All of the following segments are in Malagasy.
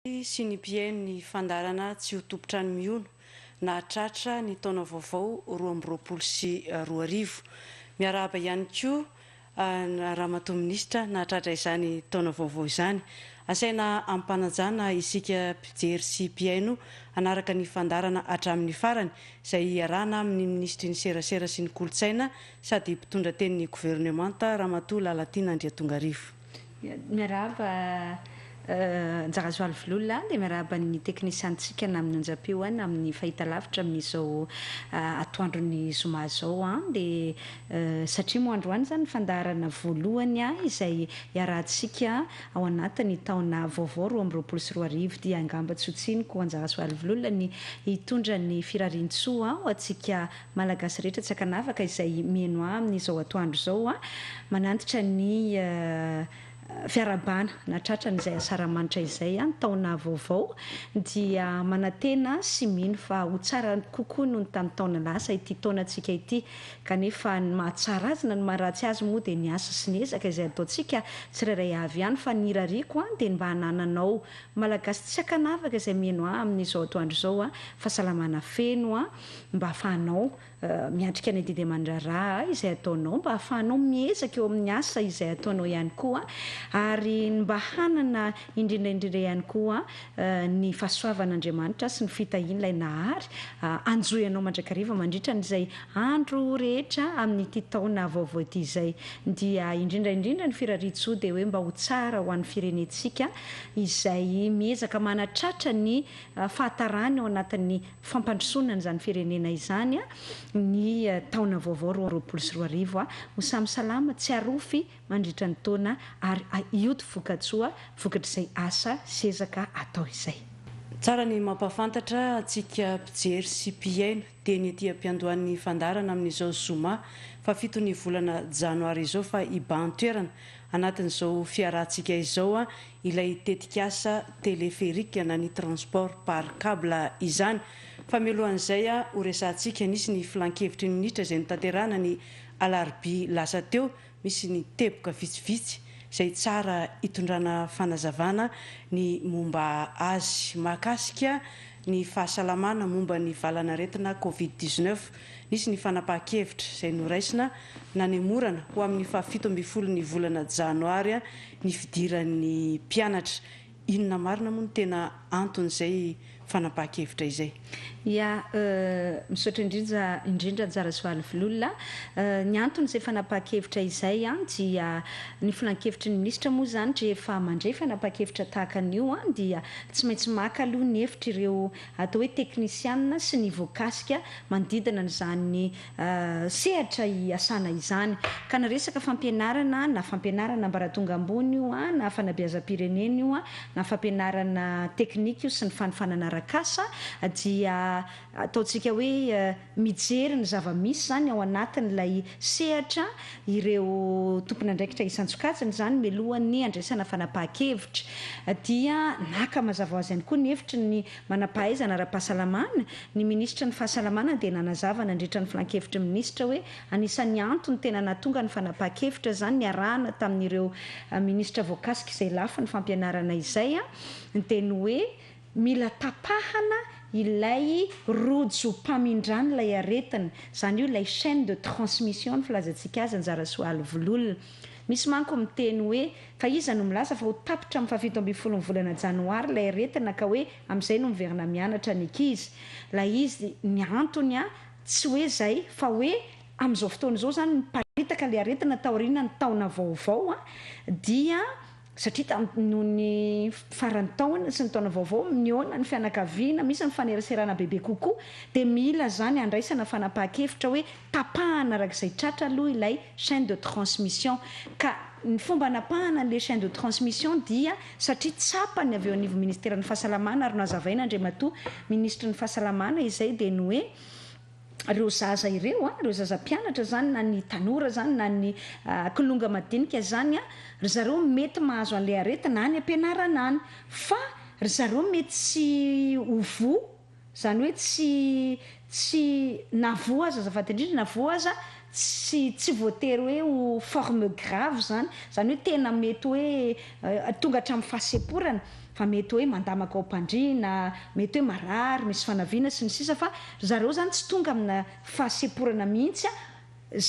Sy ny PM ny Fandaharana tsy ho tompo-trano mihono na tratra ny taona vaovao 2024. Miarahaba ihany koa ramatoa minisitra na tratra izany taona vaovao izany. Asaina ampanajana isika mpijery sy mpiaino anaraka ny Fandaharana hatramin'ny farany izay iarahana amin'ny ministry ny serasera sy ny kolontsaina sady mpitondra tenin'ny gouvernemanta ramatoa Lalatiana Rakotondrazafy. Miarahaba Njarazvaly Vilolona dia miarahaba ny teknisiantsika amin'ny onjam-peo amin'ny fahitalavitra amin'izao atoandron'ny zoma zao dia satria moa androany zany Fandaharana voalohany izay iarahantsika ao anatin'ny taona vaovao 2024 dia angamba tsotsiniko Njarazvaly Vilolona ny hitondra ny firarian-tsoa ho antsika malagasy rehetra tsy akanavaka izay mihaino amin'izao atoandro zao manantitra ny fiarabana na tratran'izay asaramanitra izay taona vaovao dia manantena sy mino fa ho tsara kokoa noho ny tamin'ny taona lasa ity taona antsika ity kanefa ny mahatsara azy na ny maharatsy azy moa dia ny asa sy ny ezaka izay ataontsika tsirairay avy ihany fa ny rariko dia mba hanananao malagasy tsy akanavaka izay mihaino amin'izao atoandro zao fahasalamana feno mba hahafahanao miatrika ny didy aman-draharaha izay ataonao mba hahafahanao miezaka eo amin'ny asa izay ataonao ihany koa ary mba hanana indrindraindrindra ihany koa ny fahasoavan'Andriamanitra sy ny fitahiana ilay nahary anjoyanao mandrakariva mandritra n'izay andro rehetra amin'ity taona vaovao ity izay dia indrindraindrindra ny firarian-tsoa dia hoe mba ho tsara ho an'ny firenentsika izay miezaka manatratra ny fahatarany ao anatin'ny fampandrosoana n'izany firenena izany ny taona vaovao 2024 ho samy salama tsy arofy mandritra ny taona ary ioty vokatsoa vokatr'izay asa sezaka atao izay. Tsara ny mampafantatra antsika mpijery sy mpiaino dia ny ety ampiandohan'ny Fandaharana amin'izao zoma fa 7 ny volana janoary izao fa iban-toerana anatin'izao fiarahantsika izao ilay tetikasa Teleferika na ny transport par câble izany fa mialohan'izay ho resahantsika nisy ny Filan-kevitry ny minisitra izay notanterahana ny alarobia lasa teo misy ny teboka vitsivitsy izay tsara hitondrana fanazavana ny momba azy mahakasika ny fahasalamana momban'ny valanaretina Covid-19 nisy ny fanapahan-kevitra izay noraisina nanemorana ho amin'ny 17 ny volana janoary ny fidiran'ny mpianatra. Inona marina moa no tena anton'izay fanapahan-kevitra izay? Ya misaotra indrindra Njarazvaly Vilolona ny anton'izay fanapahan-kevitra izay dia ny filan-kevitry ny minisitra moa zany rehefa mandray fanapahan-kevitra tahaka an'io dia tsy maintsy maka aloha ny hevitra ireo atao hoe teknisianina sy ny voakasika manodidina n'izany sehatra hiasana izany ka na resaka fampianarana na fampianarana ambaratonga ambony io na fanabeazam-pirenena io na fampianarana teknika io sy ny fanofanana arak'asa dia ataontsika hoe mijery ny zava-misy zany ao anatin'ilay sehatra ireo tompon'andraikitra isan-tsokajiny zany mialohan'ny andraisana fanapahan-kevitra dia naka mazava ho azy ihany koa ny hevitry ny manam-pahaizana ara-pahasalamana ny minisitra ny fahasalamana dia nanazava nandritra ny filan-kevitry minisitra hoe anisan'ny antony tena nahatonga ny fanapahan-kevitra zany ny arahana tamin'ireo minisitra voakasika izay lafa ny fampianarana izay ny teny hoe mila tapahana ilay rojo mpamindrany ilay aretina zany io ilay chaîne de transmission ny filazantsika azy Njarazvaly Vilolona. Misy manko miteny hoe fa iza no milaza fa ho tapitra amin'ny 17 volana janoary ilay aretina ka hoe amin'izay no miverina mianatra ny ankizy. Ilay izy ny antony tsy hoe zay fa hoe amin'izao fotoana izao zany miparitaka ilay aretina taoriana ny taona vaovao dia satria noho ny farany taona sy ny taona vaovao miona ny fianakaviana misy ny faneraserana bebe kokoa dia mila zany andraisana fanapahan-kevitra hoe tapahana arak'izay tratra aloha ilay chaîne de transmission ka ny fomba hanapahana an'ilay chaîne de transmission dia satria tsapany avy eo an'ivo ministeran'ny fahasalamana ary nazavaina Andriamatoa ministra ny fahasalamana izay dia ny hoe ireo zaza ireo zaza mpianatra zany na ny tanora zany na ny kilonga madinika zany ry zareo mety mahazo an'ilay aretina any ampianarana any fa ry zareo mety tsy hovo zany hoe tsy navo aza azafady indrindra navo aza tsy voatery hoe ho forme grave zany hoe tena mety hoe tonga hatramin'ny fahaseporana fa mety hoe mandamaka ao mpandriana, mety hoe marary, misy fanaviana sy ny sisa, fa zareo zany tsy tonga amina fahaseporana mihitsy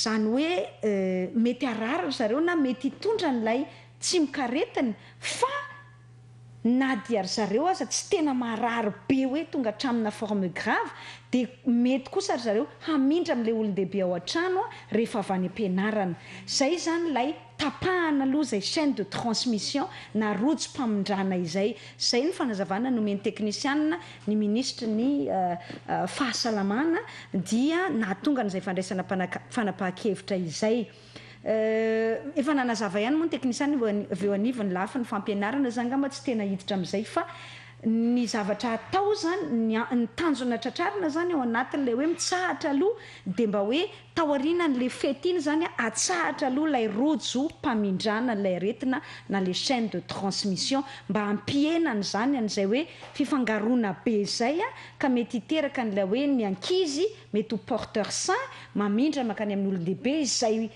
zany hoe mety arara zareo na mety hitondra n'ilay tsy mikaretina fa na diary zareo aza tsy tena marary be hoe tonga hatramina forme grave dia mety kosa ry zareo hamindra amin'ilay olon-dehibe ao an-trano rehefa avy any am-pianarana. Zay zany ilay tapahana aloha zay chaîne de transmission na rojo mpamindrana izay. Zay ny fanazavana nomen'ny teknisiana ny ministra ny fahasalamana dia nahatonga n'izay fandraisana fanapahan-kevitra izay. Efa nanazava ihany moa ny teknisiana aveo anivony lafa ny fampianarana zany ngamba tsy tena hiditra amin'izay fa ny zavatra atao zany ny tanjona tratrarina zany ao anatin'ilay hoe mitsahatra aloha dia mba hoe taoriana n'lay fety iny zany atsahatra aloha ilay rojo mpamindrana ilay aretina na le chaîne de transmission mba hampienana zany an'izay hoe fifangaroana be zay ka mety hiteraka n'ilay hoe ny ankizy mety ho porteur sain mamindra makany amin'ny olon-dehibe izay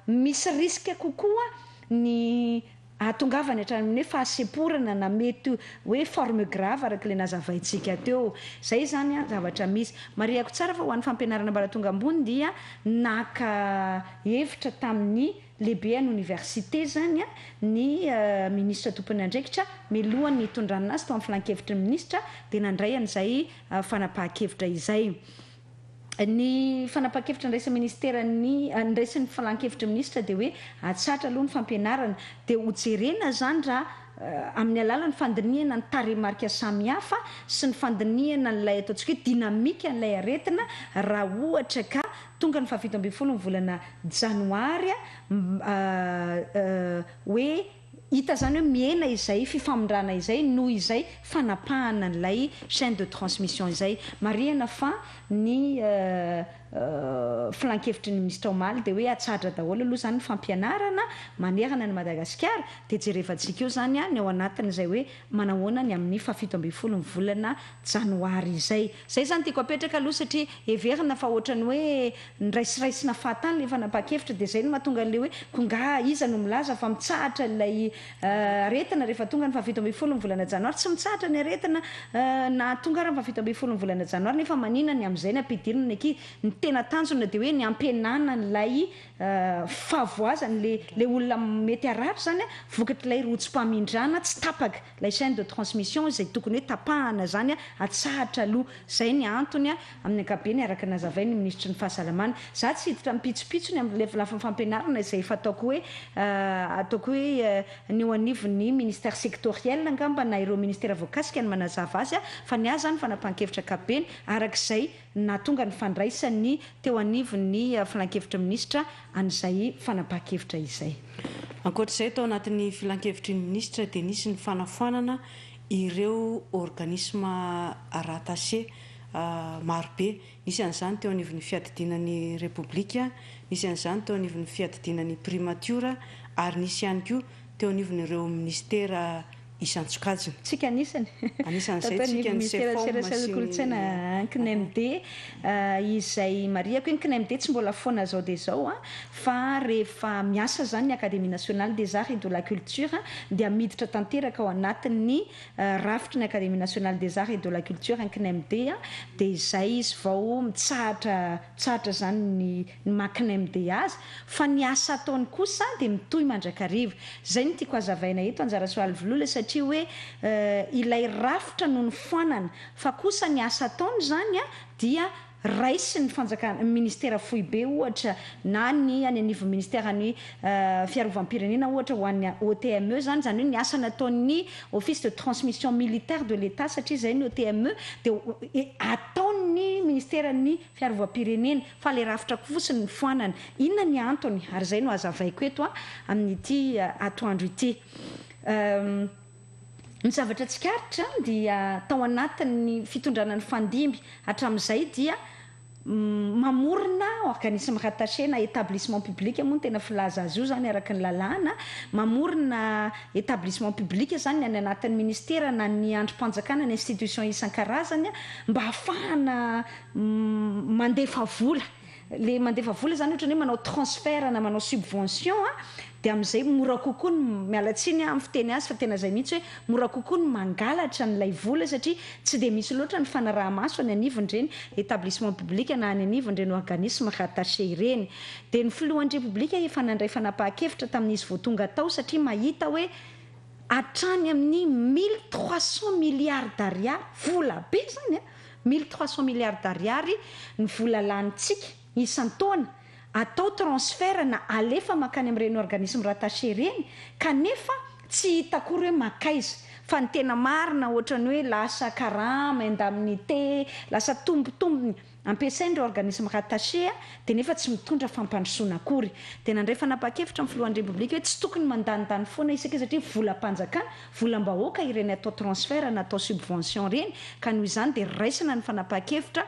misy risque kokoa ny atongavany hatramin'ny hoe fahaseporana na mety hoe forme grave araka le nazavaintsika teo. Zay zany zavatra misy mariako tsara fa ho an'ny fampianarana mbaratonga ambony dia naka hevitra tamin'ny lehibe any université zany ny ministra tompony andraikitra milohan'ny hitondrana azy tao amin'ny filan-kevitry ny ministra dia nandray an'izay fanapahan-kevitra izay. Ny fanapahan-kevitra ndraisa ministera ndraisan'ny filan-kevitry ministra dia hoe atsatra aloha ny fampianarana dia hojerena zany raha amin'ny alalan'ny fandinihana ny taremarika samihafa sy ny fandinihana n'ilay ataontsika hoe dinamika n'ilay aretina raha ohatra ka tonga ny 17 ny volana janoary hoe hita zany hoe miena izay fifamindrana izay noho izay fanapahana n'ilay chaîne de transmission izay. Marihana fa ny filan-kevitry ny ministra omaly dia hoe atsatra daholo aloha zany ny fampianarana manerana ny Madagasikara dia jerevantsika eo zany ny ao anatin'izay hoe manahoana ny amin'ny 17 ny volana janoary izay. Zay zany tiako apetraka aloha satria heverina fa ohatrany hoe niraisiraisina fahatany le fanapahan-kevitra dia zay no mahatonga an'le hoe konga iza no milaza fa mitsahatra ilay aretina rehefa tonga ny 17 ny volana janoary tsy mitsahatra ny aretina na tonga raha ny 17 ny volana janoary nefa manina ny amin'izay ny ampidirina ny ankizy ny tena tanjona dia hoe ny ampianana n'ilay fahavoazany le olona mety aratra zany vokatr'ilay rojo-mpamindrana tsy tapaka ilay chaîne de transmission izay tokony hoe tapahana zany atsahatra aloha. Zay ny antony amin'ny ankapobeny araka nazavainy ministra ny fahasalamana. Za tsy hiditra mipitsopitsony amin'ny lafiny fampianarana izay efa ataoko hoe ny eo anivon'ny ministère sectoriel angamba na ireo ministère voakasika ny manazava azy fa ny azy zany fanapahan-kevitra ankapobeny arak'izay nahatonga ny fandraisany teo anivon'ny filan-kevitra ministra an'izay fanapahan-kevitra izay. Ankoatr'izay tao anatin'ny filan-kevitry ny ministra dia nisy ny fanafoanana ireo organisme rattaché marobe. Nisy an'izany teo anivon'ny fiadidinan'ny repoblika, nisy an'izany teo anivon'ny fiadidinan'ny primature ary nisy ihany koa teo anivon'ireo ministera isan-tsokajiny. Tsika anisany. Anisan'izay tsika ny kolotsaina KNMD izay mariako iny KNMD tsy mbola foana zao dia zao fa rehefa miasa zany ny Académie nationale des arts et de la culture dia miditra tanteraka ao anatin'ny rafitry ny Académie nationale des arts et de la culture ny KNMD dia izay izy vao mitsahatra zany ny maha-KNMD azy fa ny asa ataony kosa dia mitohy mandrakariva. Zay no tiako hazavaina eto anjara soaly volole satria hoe ilay rafitra no ny foanana fa kosa ny asa ataony zany dia raisy ny fanjakana ministera fohy be ohatra na ny any anivo ministera ny fiarovam-pirenena ohatra ho an'ny OTME zany hoe ny asa nataon'ny office de transmission militaire de l'État satria zay ny OTME dia ataon'ny ministera ny fiarovam-pirenena fa le rafitra fotsiny ny foanana. Inona ny antony ary zay no hazavaiko eto amin'ity atoandro ity. Ny zavatra tsikaritra dia tao anatin'ny fitondrana ny fandimby hatramin'izay dia mamorona organisme rattaché na établissement public moa no tena filaza azy io zany araka ny lalàna mamorona établissement public zany any anatin'ny ministera na ny androm-panjakana ny institution isan-karazany mba ahafahana mandefa vola le mandefa vola zany ohatra hoe manao transfert na manao subvention dia amin'izay mora kokoa ny mialatsiny amin'ny fiteny azy fa tena izay mihitsy hoe mora kokoa ny mangalatra n'ilay vola satria tsy dia misy loatra ny fanaraha-maso any anivon'ireny établissement public na any anivon'ireny organisme rattaché ireny. Dia ny filohan'ny repoblika efa nandray fanapahan-kevitra tamin'izy vao tonga tao satria mahita hoe hatrany amin'ny 1300 milliards d'ariary vola be zany 1300 milliards d'ariary ny vola lanitsika isan-taona atao transfert na alefa makany amin'ireny organisme rattaché ireny kanefa tsy hita kory hoe makaiza fa ny tena marina ohatrany hoe lasa karama indemnité lasa tombotombony ampiasain'ireo organisme rattaché dia nefa tsy mitondra fampandrosoana akory. Dia nandray fanapahan-kevitra amin'ny filohan'ny repoblika hoe tsy tokony mandanindany foana isika satria volam-panjakana volam-bahoaka ireny atao transfert na atao subvention ireny ka noho izany dia raisina ny fanapahan-kevitra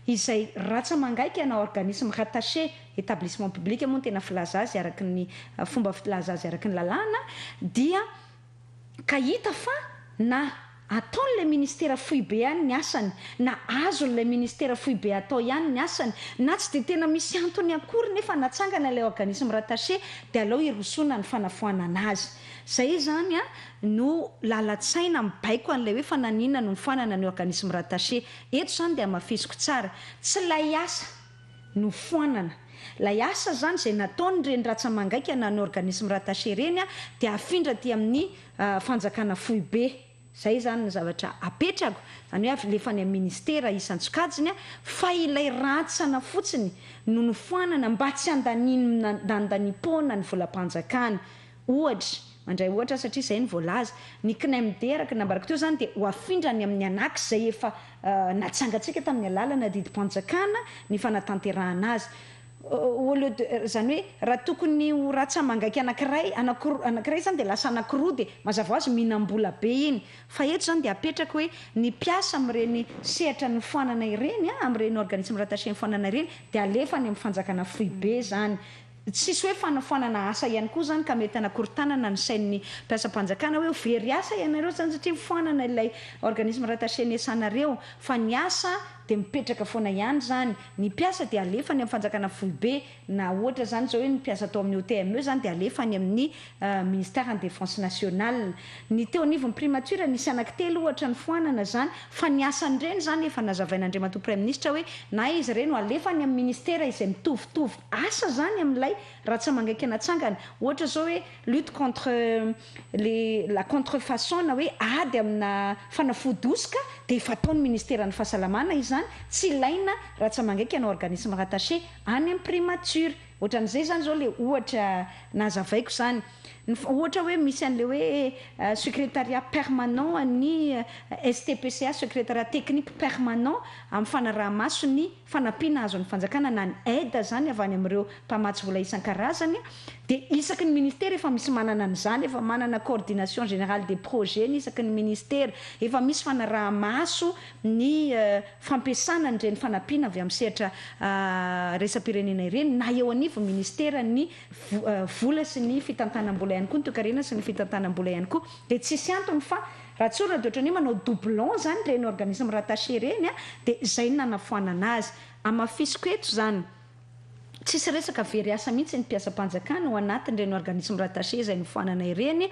izay ratsa mangaika na organisme rattaché établissement public moa tena filaza azy araky ny fomba filaza azy araky ny lalàna dia ka hita fa na ataon'ilay ministera fohy be ihany ny asany na azon'ilay ministera fohy be atao ihany ny asany na tsy dia tena misy antony akory nefa natsangana ilay organisme rattaché dia aleo irosona ny fanafoanana azy. Zay zany no lalatsaina mibaiko an'ilay hoe fananina no mifoanana ny organisme rattaché. Eto zany dia mafisiko tsara tsy lay asa no foanana. Lay asa zany izay nataony ireny ratsa mangaika na ny organisme rattaché ireny dia afindra ty amin'ny fanjakana fohy be. Zay zany ny zavatra apetrako zany hoe alefa ny ministera isan-tsokajiny fa ilay ratsana fotsiny no nofoanana mba tsy andanimpona ny volam-panjakana. Ohatra mandray ohatra satria izay ny voalaza ny KNMD araka nambarako teo zany dia ho afindrany amin'ny anaky izay efa natsangatsika tamin'ny alalana didim-panjakana ny fanatanterahana azy. Zany hoe raha tokony ho ratsa mangaika anankiray zany dia lasa anankiroa dia mazava azy mihinam-bola be iny fa eto zany dia apetraka hoe ny piasa amin'ireny sehatra ny foanana ireny amin'ireny organisme rattaché ny foanana ireny dia alefa ny amin'ny fanjakana fohy be zany. Tsisy hoe fanafoanana asa ihany koa zany ka mety anakorontanana ny sain'ny mpiasam-panjakana hoe very asa ianareo zany satria mifoanana ilay organisme rattaché ny asanareo fa ny asa dia mipetraka foana ihany zany. Ny piasa dia alefa ny amin'ny fanjakana fohy be na ohatra zany zao hoe ny piasa atao amin'ny OTME zany dia alefa ny amin'ny ministère en défense nationale. Ny teo anivon'ny primature nisy anankitelo ohatra ny foanana zany fa ny asan'ireny zany efa nazavain'Andriamatoa Premier Ministre hoe na izy ireny alefa ny amin'ny ministère izay mitovitovy asa zany amin'ilay ratsa mangaika natsangana. Ohatra zao hoe lutte contre la contrefaçon na hoe ady amina fanafody osika dia efa ataon'ny ministère ny fahasalamana izy zany tsy ilaina ratsa mangaika na organisme rattaché any amin'ny primature. Ohatran'izay zany zao le ohatra nazavaiko zany. Ohatra hoe misy an'le hoe secrétariat permanent ny STPCA secrétariat technique permanent amin'ny fanaraha-maso ny fanampiana azon'ny fanjakana na ny aide zany avy any amin'ireo mpamatsy vola isan-karazany dia isaky ny ministère efa misy manana an'izany efa manana coordination générale des projets ny isaky ny ministère efa misy fanaraha-maso ny fampiasana n'ireny fanampiana avy amin'ny sehatra raisam-pirenena ireny na eo anivony ministère ny vola sy ny fitantanam-bola ihany koa ny toekarena sy ny fitantanam-bola ihany koa dia tsisy antony fa raha tsorina dia ohatrany hoe manao doublon zany ireny organisme rattaché ireny dia izay nanafoanana azy. Amafisiko eto zany tsisy resaka very asa mihitsy ny mpiasam-panjakana ao anatin'ireny organisme rattaché izay nifoanana ireny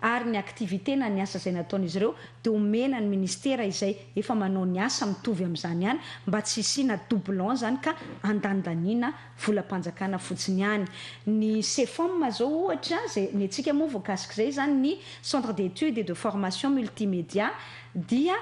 ary ny activité na ny asa izay nataon'izy ireo dia omena ny ministère izay efa manao ny asa mitovy amin'izany ihany mba tsy hisiana doublon zany ka andanindaniana volam-panjakana fotsiny ihany. Ny CFOM zao ohatra zay ny antsika moa voakasika izay zany ny centre d'études et de formation multimédia dia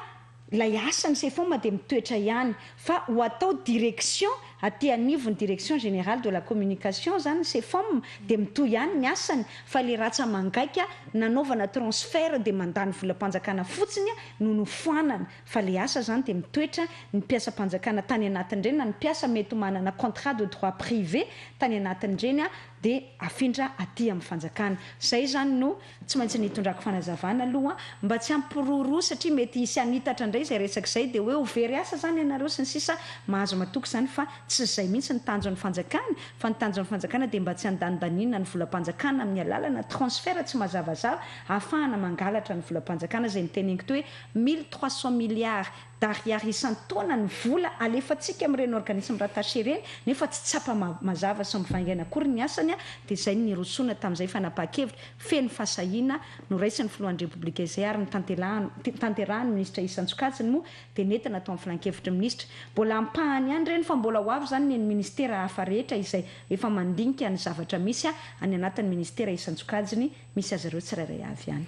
lay asany CFOM dia mitoetra ihany fa ho atao direction aty anivony direction générale de la communication zany CFOM dia mitohy ihany ny asany fa le ratsa mangaika nanaovana transfert dia mandany volam-panjakana fotsiny no nofoanana fa le asa zany dia mitoetra ny mpiasam-panjakana tany anatin'ireny na ny mpiasa mety manana contrat de droit privé tany anatin'ireny dia afindra aty amin'ny fanjakana. Zay zany no tsy maintsy nitondrako fanazavana aloha mba tsy ampiroroa satria mety hisy anitatra indray izay resaka izay dia hoe ho very asa zany ianareo sy ny sisa mahazo matoky zany fa tsy izay mihitsy ny tanjon'ny fanjakana fa ny tanjon'ny fanjakana dia mba tsy handanidanina ny volam-panjakana amin'ny alalana transfert tsy mazavazava ahafahana mangalatra ny volam-panjakana izay niteneniko to hoe 1300 milliards d'ariary isan-taona ny vola alefantsika amin'ireny organisme rattaché ireny nefa tsy tsapa mazava sy mivaingana akory ny asany dia izay nirosoana tamin'izay fanapahan-kevitra feno fahasahiana noraisiny filohan'ny repoblika izay ary tanterahany ministra isan-tsokajiny moa dia nentina atao amin'ny filan-kevitra ministra mbola ampahany ihany ireny fa mbola ho avy izany ny ministera hafa rehetra izay efa mandinika ny zavatra misy any anatin'ny ministera isan-tsokajiny misy azy ireo tsirairay avy ihany.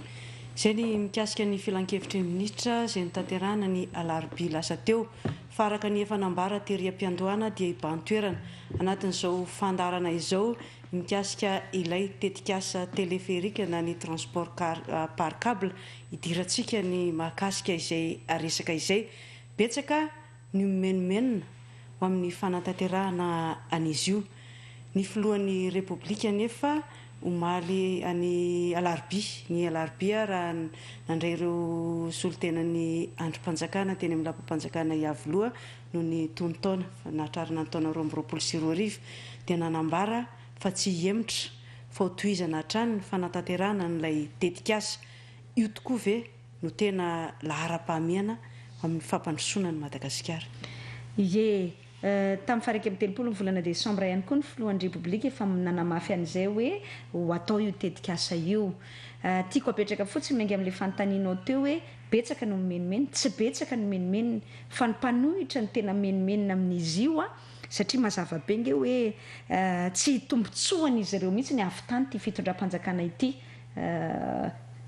Izay ny mikasika ny filan-kevitry ministra izay nitanterahana ny alarobia lasa teo fa araka ny efa nambara tery am-piandohana dia iban-toerana anatin'izao fandaharana izao mikasika ilay tetikasa Teleferika na ny transport par câble idirantsika ny mahakasika izay aresaka izay betsaka ny menomenona ho amin'ny fanatanterahana an'izy io ny filohan'ny repoblika nefa omaly any alarobia ny alarobia raha nandray ireo solotenany androm-panjakana teny amin'ny lapam-panjakana iavoloha no ny tontaona nahatrarina ny taona 2024 dia nanambara fa tsy hemitra fa ho tohizana hatrany ny fanatanterahana n'ilay tetikasa io tokoa ve no tena lahara-pahamehana amin'ny fampandrosoana ny Madagasikara. Ye tamin'ny faraiky amin'ny telopolo ny volana desambra ihany koa ny filohan'ny repoblika efa nanamafy an'izay hoe ho atao io tetikasa io tiako apetraka fotsiny maingy amin'ilay fanontanianao teo hoe betsaka no menomenina tsy betsaka no menomenina fa ny mpanohitra ny tena menomenina amin'izy io satria mazava be nge hoe tsy tombontsoan'izy ireo mihitsy ny avy tany ty fitondram-panjakana ity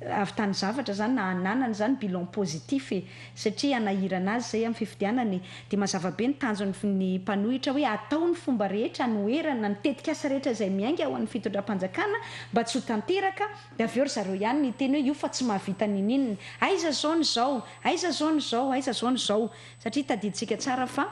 avy tany zavatra zany na ananany zany bilan positif satria anahirana azy zay amin'ny fifidianany dia mazava be ny tanjon'ny mpanohitra hoe atao ny fomba rehetra noerana ny tetikasa rehetra izay miainga ho an'ny fitondram-panjakana mba tsy ho tanteraka dia avy eo ry zareo ihany ny teny hoe io fa tsy mahavita ninininy aiza zao ny zao aiza zao ny zao aiza zao ny zao satria tadiditsika tsara fa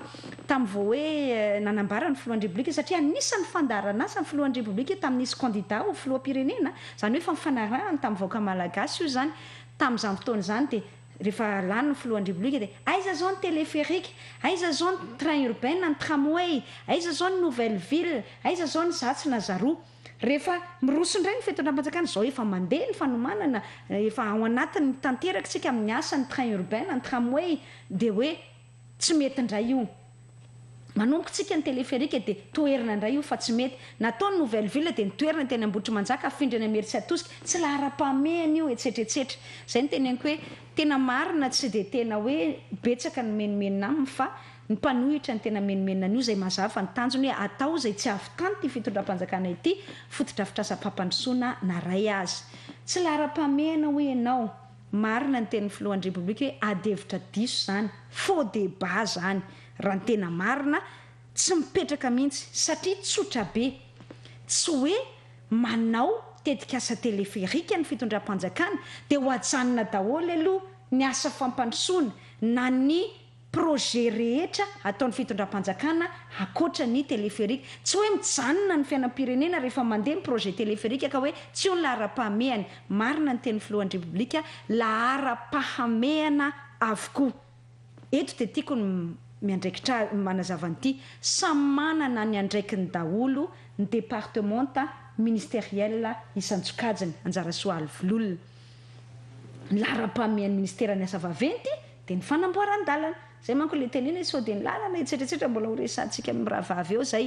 tamin'ny vao hoe nanambara ny filohan'ny repoblika satria anisan'ny fandaharana asa ny filohan'ny repoblika tamin'nisy candidat ho filoham-pirenena zany hoe fa mifanarahany tamin'ny vahoaka malagasy io zany tamin'izany fotoana izany dia rehefa lany ny filohan'ny repoblika dia aiza zao ny Teleferika aiza zao ny train urbain ny tramway aiza zao ny nouvelle ville aiza zao ny zatsy na zaroa rehefa miroso indray ny fitondram-panjakana zao efa mandeha ny fanomanana efa ao anatiny tanteraka tsika amin'ny asa ny train urbain ny tramway dia hoe tsy mety indray io manomboka tsika ny Teleferika dia toerana indray io fa tsy mety natao ny nouvelle ville dia nitoerana teny ambotry manjaka afindrina mery tsy atosika tsy lahara-pahamehana io etsetretsetra izay ny teneniko hoe tena marina tsy dia tena hoe betsaka ny menomenina aminy fa ny mpanohitra ny tena menomenina an'io izay mazava ny tanjony hoe atao izay tsy avy tany ty fitondram-panjakana ity fotodrafitrasa-pampandrosoana naray azy tsy lahara-pahamehana hoe ianao marina ny tenin'ny filohan'ny repoblika hoe adevitra diso zany faux débat zany raha ny tena marina tsy mipetraka mihitsy satria tsotra be tsy hoe manao tetikasa Teleferika ny fitondram-panjakana dia ho ajanona daholo aloha ny asa fampandrosoana na ny projet rehetra ataon'ny fitondram-panjakana akoatra ny Teleferika tsy hoe mijanona ny fiainam-pirenena rehefa mandeha ny projet Teleferika ka hoe tsy ho ny lahara-pahamehany marina ny teny filohan'ny repoblika lahara-pahamehana avokoa eto dia tiako ny miandraikitra manazavan'ity samy manana ny andraikiny daholo ny départementa ministériel isan-tsokajiny anjara soaly vololona ny lahara-pahamehan'ny ministera ny asa vaventy dia ny fanamboaran-dalana zay manko le tenena sao dia ny lalana etsetretsetra mbola ho resantsika amin'ny raha vavy eo zay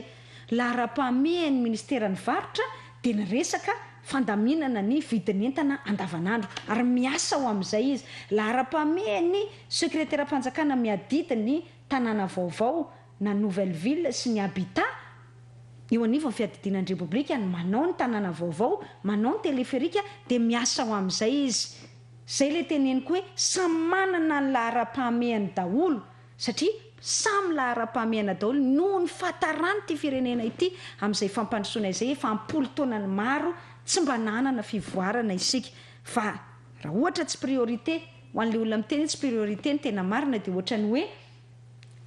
lahara-pahamehan'ny ministera ny varotra dia ny resaka fandaminana ny vidin'entana andavanandro ary miasa ho amin'izay izy lahara-pahamehan'ny sekretera-panjakana miadidi ny tanàna vaovao na nouvelle ville sy ny habitat eo anivo ny fiadidinan'ny repoblika ny manao ny tanàna vaovao manao ny Teleferika dia miasa ho amin'izay izy zay le teneniko hoe samy manana ny lahara-pahamehany daholo satria samy lahara-pahamehana daholo noho ny fahatarany ty firenena ity amin'izay fampandrosoana izay efa ampolo taonany maro tsy mba nanana fivoarana isika fa raha ohatra tsy priorité ho an'le olona miteny tsy priorité ny tena marina dia ohatrany hoe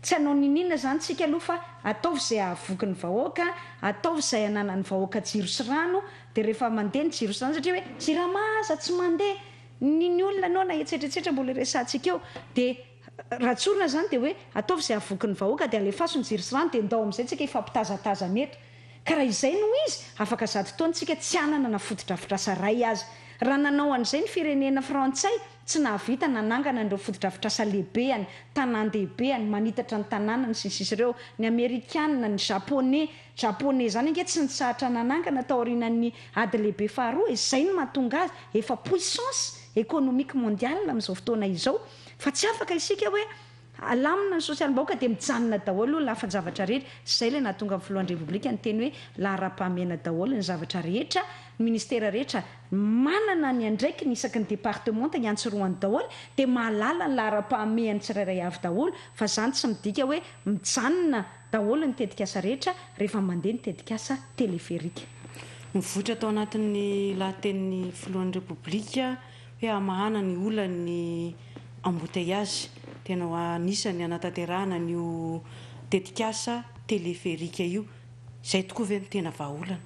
tsy hanao ninina zany tsika aloha fa ataovy izay ahavoky ny vahoaka ataovy izay ananany vahoaka jiro sy rano dia rehefa mandeha ny jiro sy rano satria hoe jiramaza tsy mandeha niny olona anao na etsetretsetra mbola resantsika eo dia raha tsorina zany dia hoe ataovy izay avoky ny vahoaka dia alefaso ny jirosirano dia ndao amin'izay tsika ifampitazataza meto ka raha izay no izy afaka zato taontsika tsy anana na fotodrafitrasa ray azy raha nanao an'izay ny firenena frantsay tsy nahavita nanangana an'ireo fotodrafitrasa lehibeany tanan-dehibeany manitatra ny tanànany sisisy ireo ny amerikana ny japonais zany ange tsy nitsahatra nanangana tao aorinan'ny ady lehibe faharoa izay no mahatonga azy efa puissance économique mondiale amin'izao fotoana izao fa tsy afaka isika hoe alamina ny sosialim-bahoaka dia mijanona daholo lafa zavatra rehetra izay ilay nahatonga amin'ny filohan'ny repoblika ny teny hoe lahara-pahamehana daholo ny zavatra rehetra ny ministera rehetra manana ny andraiky ny isaky ny départementa ny antsiroany daholo dia mahalala ny lahara-pahamehany tsirairay avy daholo fa zany tsy midika hoe mijanona daholo ny tetikasa rehetra rehefa mandeha ny tetikasa Teleferika. Mivoatra tao anatin'ny lahatenin'ny filohan'ny repoblika hoe amahana ny olany embouteillage tena anisany anatanterahana nyo tetikasa Teleferika io izay tokoa ve tena vahaolana.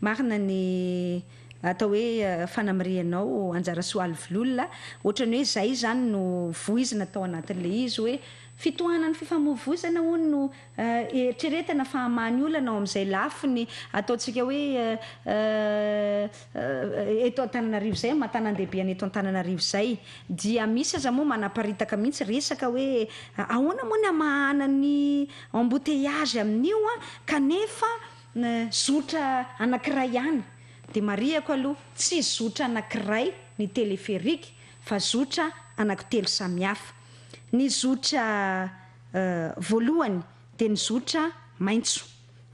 Marina ny atao hoe fanamirianao anjara soaly vilolona ohatrany hoe zay zany no voizina tao anatin'ilay izy hoe fitohanany fifamoivozana hono no eritreretana fahamany olana ao amin'izay lafiny ataontsika hoe eto Antananarivo zay mahatanan-dehibeany eto Antananarivo zay dia misy aza moa manaparitaka mihitsy resaka hoe ahoana moa ny amahana ny embouteillage amin'io kanefa zotra anankiray ihany dia mariako aloha tsy zotra anankiray ny Teleferika fa zotra anankitelo samihafa. Ny zotra voalohany dia ny zotra maitso.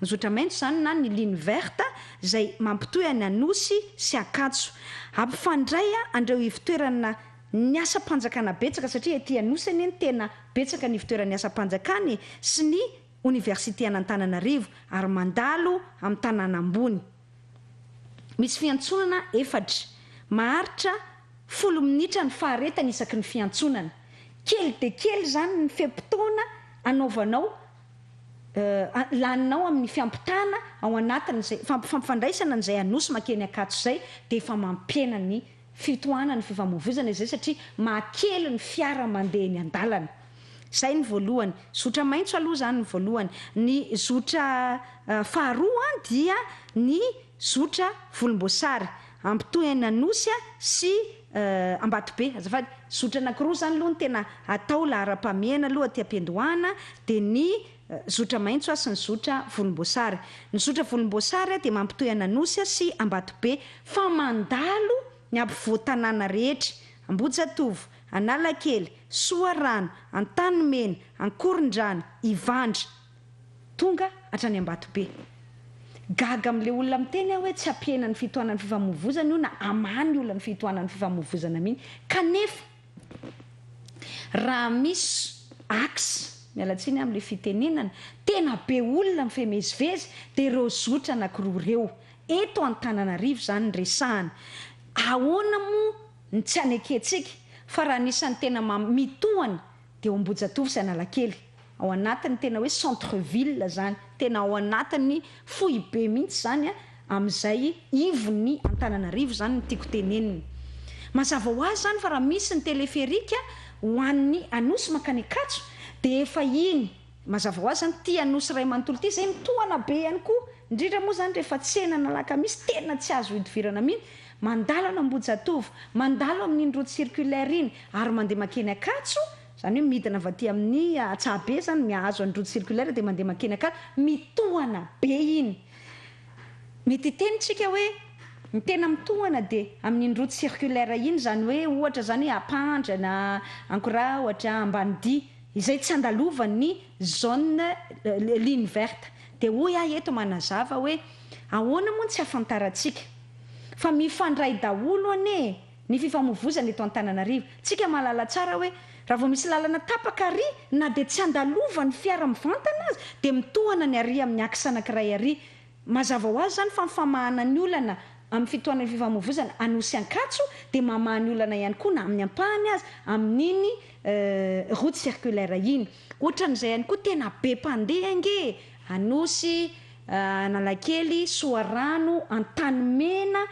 Ny zotra maitso zany na ny ligne verte izay mampitohy any Anosy sy Ankatso. Ampifandray andreo ivitoerana ny asa-panjakana betsaka satria ety Anosy anie tena betsaka ny ivitoerana ny asa-panjakany sy ny université Antananarivo ary mandalo amin'ny tanàna ambony. Misy fiantsonana 4 maharitra 10 minitra ny faharetany isaky ny fiantsonana. Kely dia kely zany ny fepotona anaovanao laninao amin'ny fiampitana ao anatin'izay fampifandraisana n'izay Anosy makeny Ankatso zay dia efa mampiena ny fitohanany fifamoivozana izay satria mahakely ny fiara mandeha ny an-dalana. Izay ny voalohany. Zotra maitso aloha zany ny voalohany. Ny zotra faharoa dia ny zotra volomboasary ampitohy any Anosy sy Ambatobe. Azafady zotra anankiroa zany aloha ny tena atao lahara-pahamehana aloha aty am-piandohana dia ny zotra maitso sy ny zotra volomboasary. Ny zotra volomboasary dia mampitohy any Anosy sy Ambatobe fa mandalo ny ampovoan-tanàna rehetra Ambojatovo, Analakely, Soarano, Antanimena, Ankorondrano, Ivandra tonga hatrany Ambatobe. Gaga amin'ilay olona miteny hoe tsy ampiena ny fitohanan'ny fifamoivozana io na amany olona ny fitohanan'ny fifamoivozana mihitsy kanefa raha misy axe mialatsiny amin'ilay fitenenana tena be olona mifemezivezy dia ireo zotra anankiroa ireo eto Antananarivo zany ny resahany. Ahoana moa ny tsy aneketsika fa raha nisan'ny tena mitohana dia Ambojatovo sy Analakely ao anatin'ny tena hoe centre ville zany tena ao anatin'ny fohy be mihitsy zany amin'izay ivony Antananarivo zany ny tiako teneniny. Mazava ho azy zany fa raha misy ny Teleferika ho an'ny Anosy mankany Ankatso dia efa iny mazava ho azy zany ty Anosy ray manontolo ty izay mitohana be ihany koa indrindra moa zany rehefa tsenana alakamisy tena tsy azo hidivirana mihitsy mandalo any Ambojatovo mandalo amin'iny route circulaire iny ary mandeha makeny Ankatso zany hoe midina avy aty amin'ny Atsahabe zany miazo any route circulaire dia mandeha makeny Ankatso mitohana be iny. Mety tenitsika hoe ny tena mitohana dia amin'iny route circulaire iny zany hoe ohatra zany Ampandra na Ankora ohatra Ambanidia izay tsy andalovan'ny zone ligne verte dia hoy eto manazava hoe ahoana moa tsy afantarantsika fa mifandray daholo ane ny fifamoivozana eto Antananarivo. Tsika mahalala tsara hoe raha vao misy lalana tapaka ary na dia tsy andalovan'ny fiara mivantana azy dia mitohana ny ary amin'ny axe anankiray ary. Mazava ho azy zany fa mifamahana ny olana amin'ny fitohanan'ny fifamoivozana Anosy Ankatso dia mamaha ny olana ihany koa na amin'ny ampahany azy amin'iny route circulaire iny. Ohatran'izay ihany koa tena be mpandeha ange Anosy Analakely, Soarano, Antanimena,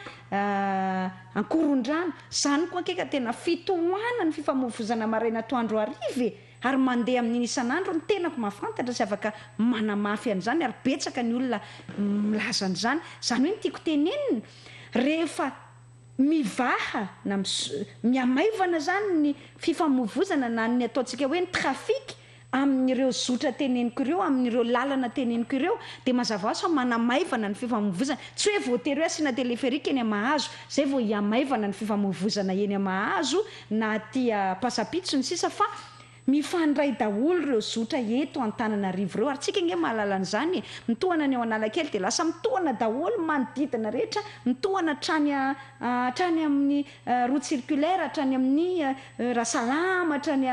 Ankorondrano. Zany koa keka tena fitohana ny fifamoivoizana maraina atoandro arive ary mandeha amin'ny isan'andro ny tenako mahafantatra sy afaka manamafy an'izany ary betsaka ny olona milaza an'izany. Zany hoe ny tiako tenenina rehefa mivaha na miamaivana zany ny fifamoivoizana na ny ataontsika hoe ny trafika amin'ireo zotra teneniko ireo, amin'ireo lalana teneniko ireo, dia mazava ho azy fa manamaivana ny fifamoivoizana. Tsy hoe voatery hoe asiana teleferika eny Mahazo zay vao hiamaivana ny fifamoivoizana eny Mahazo na aty Pasapitso ny sisa, fa mifandray daholo ireo zotra eto Antananarivo ireo. Ary tsika nge mahalala an'izany, mitohana ny ao Analakely dia lasa mitohana daholo manodidina rehetra, mitohana hatrany amin'ny route circulaire, hatrany amin'ny Rasalama, hatrany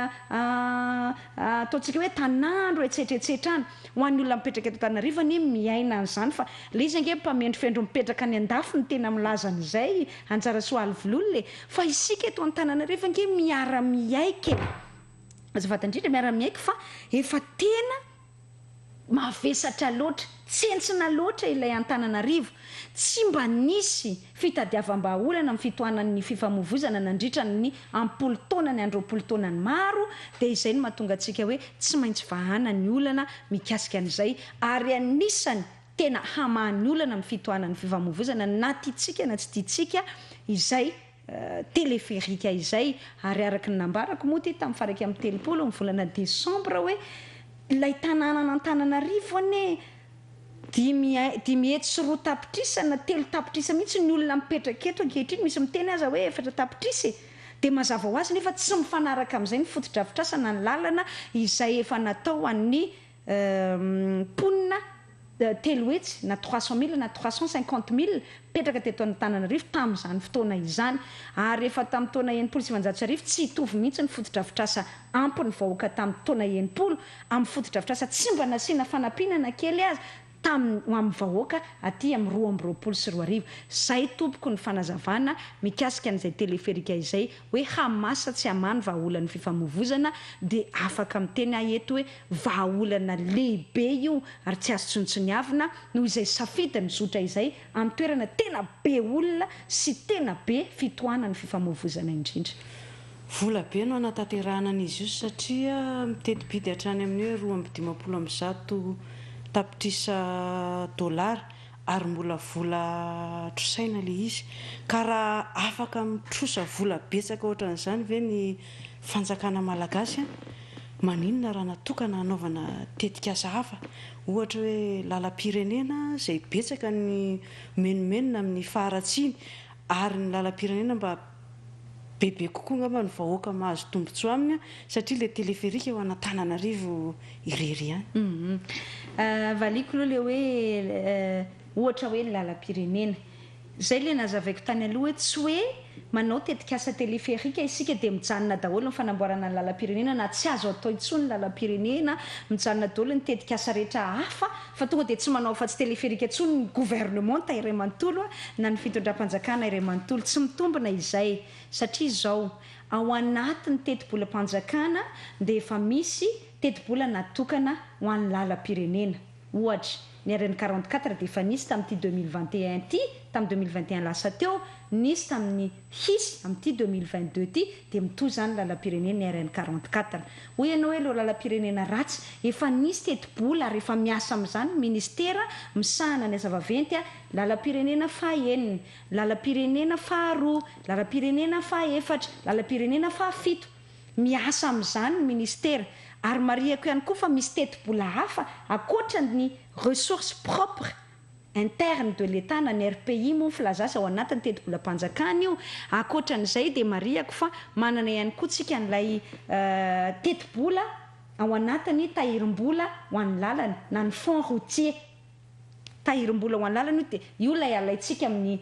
ataontsika hoe Tanandro etsetraetsetrany. Ho an'ny olona mipetraka eto Antananarivo ny miaina an'izany, fa le izy nge mpamendrifendro mipetraka any Andafy ny tena milaza an'izay, Anjarasoa Alvololona, fa isika eto Antananarivo nge miara-miaika azafady indrindra miara-miaika, fa efa tena mavesatra loatra, tsy entsina loatra ilay Antananarivo. Tsy mba nisy fitadiavam-baolana amin'ny fitohanan'ny fifamoivoizana nandritra ny ampolo taona ny androapolo taona ny maro, dia izay no mahatonga antsika hoe tsy maintsy vahana ny olana mikasika an'izay. Ary anisany tena hamahan'ny olana amin'ny fitohanan'ny fifamoivoizana na tiatsika na tsy tiatsika izay Teleferika izay. Ary araky ny nambarako moa ty tamin'ny faraiky amin'ny 30 ny volana Desambra hoe ilay tanàna Antananarivo ane dimy hetsy sy 2 tapitrisa na 3 tapitrisa mihitsy ny olona mipetraka eto ankehitriny. Misy miteny aza hoe 4 tapitrisa, dia mazava ho azy nefa tsy mifanaraka amin'izay ny fotodrafitrasana ny lalana izay efa natao an'ny mponina telo hetsy na 300 000 na 350 000 petraka teto Antananarivo tamin'izany fotoana izany. Ary efa tamin'ny taona 1990 tsy hitovy mihitsy ny fotodrafitrasa ampy ny vahoaka tamin'ny taona 90 amin'ny fotodrafitrasa tsy mba nasiana fanampiana kely azy amin'ny vahoaka aty amin'ny 2024. Zay tompoko ny fanazavana mikasika an'izay teleferika izay hoe hamasa tsy hamany vahaolana fifamoivoizana, dia afaka miteny eto hoe vahaolana lehibe io ary tsy azo tsontsoniavina noho izay safidiny zotra izay amin'ny toerana tena be olona sy tena be fitohanan'ny fifamoivoizana indrindra. Vola be no anatanterahana an'izy io satria mitety-bidy hatrany amin'ny hoe 250 tapitrisa dolara ary mbola vola trosaina le izy. Ka raha afaka mitrosa vola betsaka ohatran'izany ve ny fanjakana malagasy, maninona raha natokana hanaovana tetikasa hafa, ohatra hoe lalam-pirenena izay betsaka ny menomenona amin'ny faharatsiny, ary ny lalam-pirenena mba bebe kokoa ngamba ny vahoaka mahazo tombotsoa aminy, satria le teleferika eo Antananarivo irery ihany. Valiko aloha le hoe ohatra hoe lalam-pirenena zay le nazavaiko tany aloha hoe tsy hoe manao tetikasa teleferika isika dia mijanona daholo ny fanamboarana ny lalam-pirenena, na tsy azo atao intsony lalam-pirenena, mijanona daholo ny tetikasa rehetra hafa, fa tonga dia tsy manao fa tsy teleferika intsony ny gouvernement ta iray manontolo na ny fitondram-panjakana iray manontolo. Tsy mitombina izay, satria izao ao anatin'ny teti-bolam-panjakana dia efa misy teti-bola natokana ho an'ny lalam-pirenena. Ohatra ny RN 44 dia efa nisy tamin'ity 2021 ty, tamin'ny 2021 lasa teo, nisy tamin'ny hisy amin'ity 2022 ty, dia mitohy zany lalam-pirenena ny RN 44. Hoy ianao hoe lo lalam-pirenena ratsy, efa nisy teti-bola ary efa miasa amin'izany ministera misahana ny azavaventy lalam-pirenena faha-enina, lalam-pirenena faha-2, lalam-pirenena faha-4, lalam-pirenena faha-7, miasa amin'izany ny ministera. Ary mariako ihany koa fa misy teti-bola hafa akoatra ny ressources propres interne de l'État na ny RPI moa filazasa ao anatin'ny teti-bolam-panjakana io. Akoatra n'izay dia mariako fa manana ihany koa tsika n'ilay teti-bola ao anatin'ny tahirim-bola ho an'ny lalana na ny fond routier. Tahirim-bola ho an'ny lalana io dia io lay alaitsika amin'ny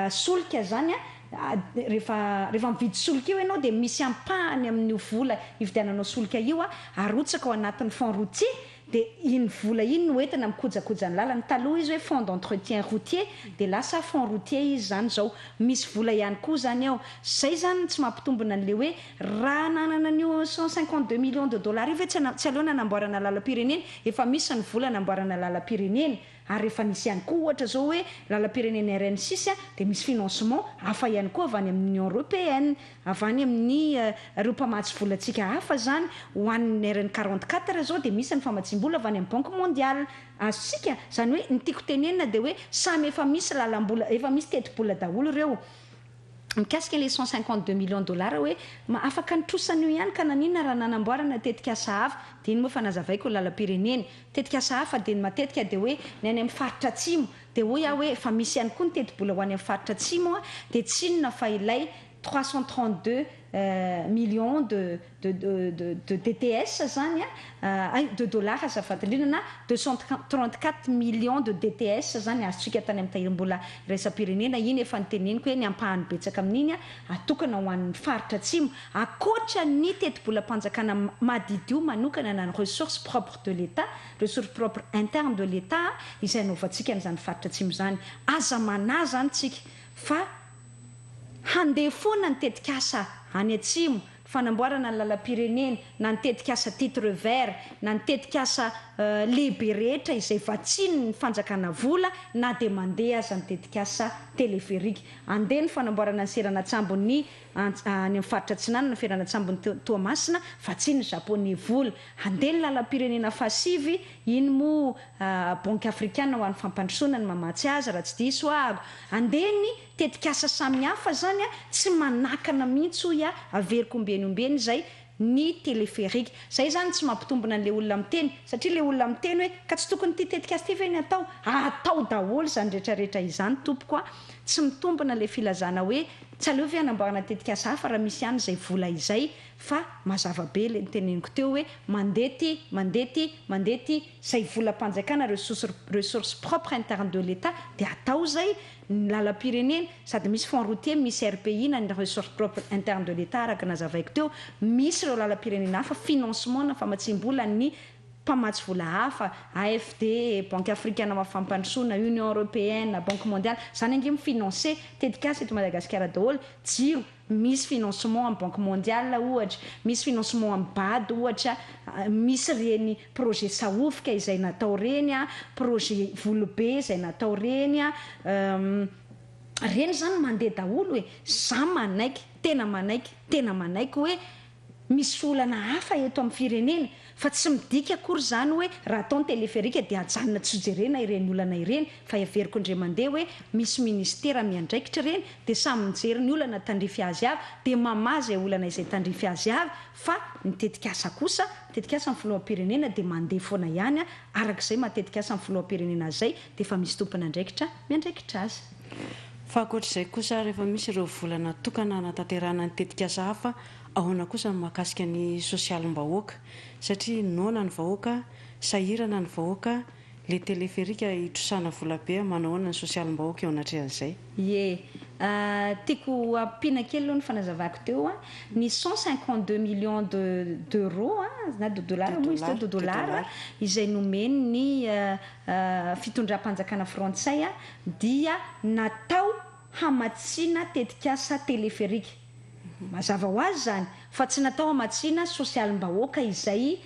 solika zany rehefa mividy solika io ianao dia misy ampahany amin'ny vola hividiananao solika io arotsaka ao anatin'ny fond routier, dia iny vola iny no entina mikojakoja ny lalana. Taloha izy hoe fond d'entretien routier, dia lasa fond routier izy zany zao. Misy vola ihany koa zany ao. Zay zany tsy mampitombona an'le hoe raha nanana an'io 152 millions de dollars io ve tsy aleona namboarana lalam-pirenena, efa misy ny vola namboarana lalam-pirenena ary rehefa nisy ihany koa ohatra zao hoe lalam-pirenena RN6 dia misy financement hafa ihany koa avy any amin'ny Union européenne, avy any amin'ny ireo mpamatsy volantsika hafa zany ho an'ny RN44 zao dia misy ny famatsim-bola avy any amin'ny Banque mondiale. Azosika zany hoe ny tiako tenenina dia hoe samy efa misy lalam-bola, efa misy teti-bola daholo ireo mikasika le 152 millions dollars hoe afaka nitrosany io ihany ka nanina raha nanamboarana tetikasa hafa. Dia iny moa fanazavaiko lalam-pirenena tetikasa hafa dia matetika dia hoe ny any amin'ny faritra atsimo dia hoe efa misy ihany koa ny teti-bola ho any amin'ny faritra atsimo dia tsy inona fa ilay 332 millions de DTS zany de dollars azafatindrinana 234 millions de DTS zany azotsika tany amin'ny tahirim-bola raisam-pirenena. Iny efa niteneniko hoe ny ampahany betsaka amin'iny atokana ho an'ny faritra atsimo akoatra ny teti-bola-panjakana madidio manokana na ny ressources propres de l'État, ressources propres internes de l'État izay anaovantsika n'izany faritra atsimo zany. Aza manà zany tsika fa handeha foana ny tetikasa any atsimo, fanamboarana ny lalam-pirenena na ny tetikasa titre vert na ny tetikasa lehibe rehetra izay vatsiny ny fanjakana vola na dia mandeha aza ny tetikasa Teleferika. Andeha ny fanamboarana ny seran'Atsambony any amin'ny faritra Atsinanana, ny feran'Atsambony Toamasina vatsiny ny Japonais vola. Andeha ny lalam-pirenena fasivy iny moa banque africaine ho an'ny fampandrosoana ny mamatsy azy raha tsy diso ago. Andeha ny tetikasa samihafa zany tsy manakana mihitsy hoy averiko ombeny zay ny Teleferika. Zay zany tsy mampitombona an'le olona miteny satria le olona miteny hoe ka tsy tokony ty tetikasa ty ve ny atao daholo zany rehetrarehetra izany tompoko tsy mitombona le filazana hoe tsy aleo ve anamboarana tetikasa hafa raha misy ihany zay vola izay fa mazava be le niteneniko teo hoe mandety zay vola-panjakana ressources propres internes de l'État dia atao zay ny lalam-pirenena sady misy fonds routier, misy RPI na ny ressources propres internes de l'État araka nazavaiko teo, misy ireo lalam-pirenena hafa financement na famatsim-bola ny mpamatsy vola hafa, AFD, Banque africaine mafampandrosoana, Union européenne, Banque mondiale zany ange mifinancer tetikasa eto Madagasikara daholo. Jiro misy financement amin'ny Banque mondiale ohatra, misy financement amin'ny BAD ohatra, misy reny projet sahofika izay natao reny projet volobe izay natao reny reny zany mandeha daholo hoe za manaiky tena manaiky hoe misy olana hafa eto amin'ny firenena fa tsy midika akory zany hoe raha ataony Teleferika dia ajanona tsy jerena ireny olana ireny fa everiko indray mandeha hoe misy ministera miandraikitra ireny dia samy mijery ny olana tandrify azy avy dia mamazy olana izay tandrify azy avy fa ny tetikasa kosa tetikasa amin'ny filoham-pirenena dia mandeha foana ihany arak'izay matetikasa amin'ny filoham-pirenena zay dia efa misy tompona andraikitra miandraikitra azy. Fa akoatr'izay kosa rehefa misy ireo volana tokana natanterahana ny tetikasa hafa ahoana kosa mahakasika ny sosialim-bahoaka satria nona ny vahoaka sahirana ny vahoaka le Teleferika itrosana volabe manahoana ny sosialim-bahoaka eo anatrehan'izay. Tiako ampiana kely aloha ny fanazavako teo ny 152 millions d'euros na de dollars moa izy teo de dollars izay nomeny ny fitondram-panjakana frantsay dia natao hamatsiana tetikasa Teleferika. Mazava ho azy zany fa tsy natao hamatsiana sosialim-bahoaka izay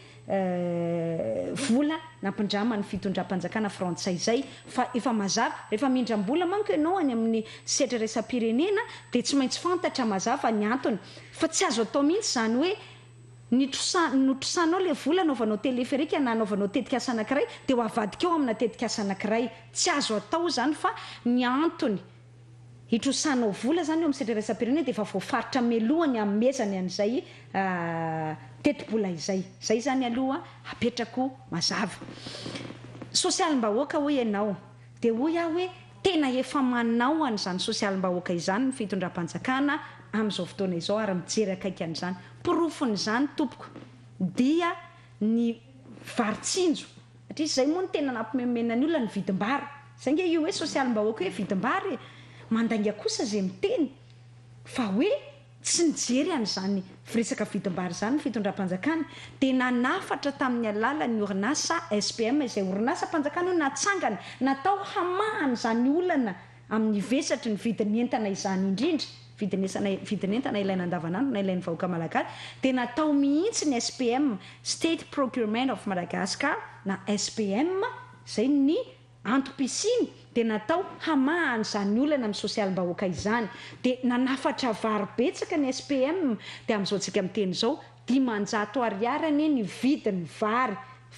vola nampindrama ny fitondram-panjakana frantsay zay fa efa mazava rehefa mindram-bola manko ianao any amin'ny setra raisam-pirenena dia tsy maintsy fantatra mazava ny antony fa tsy azo atao mihitsy zany hoe notrosanao le vola anaovanao Teleferika na anaovanao tetikasa anankiray dia ho avadika eo amina tetikasa anankiray. Tsy azo atao zany fa ny antony hitrosanao vola zany eo amin'ny setra raisam-pirenena dia efa voafaritra melohany amin'ny mezany an'izay teti-bola izay zany aloha apetrako mazava. Sosialim-bahoaka hoy ianao dia hoy hoe tena efa manao an'izany sosialim-bahoaka izany ny fitondram-panjakana amin'izao fotoana izao ary mijery akaiky an'izany. Porofon'izany tompoko dia ny varitsinjo satria zay moa ny tena nampimemena ny olona ny vidim-bary zay nge io hoe sosialim-bahoaka hoe vidim-bary mandainga kosa zay miteny fa hoe tsy nijery an'izany firesaka vidim-bary zany ny fitondram-panjakana dia nanafatra tamin'ny alalan'ny orinasa SPM izay orinasa mpanjakana natsangana natao hamahana zany olana amin'ny vesatry ny vidin'ny entana izany indrindra vidin'ny entana ilaina andavanandro na ilain'ny vahoaka malagasy dia natao mihitsy ny SPM State Procurement of Madagascar na SPM zay ny antom-pisiny dia natao hamahany izany olana amin'ny sosialim-bahoaka izany. Dia nanafatra varobetsaka ny SPM dia amin'izao tsika miteny izao 500 ariary ny vidiny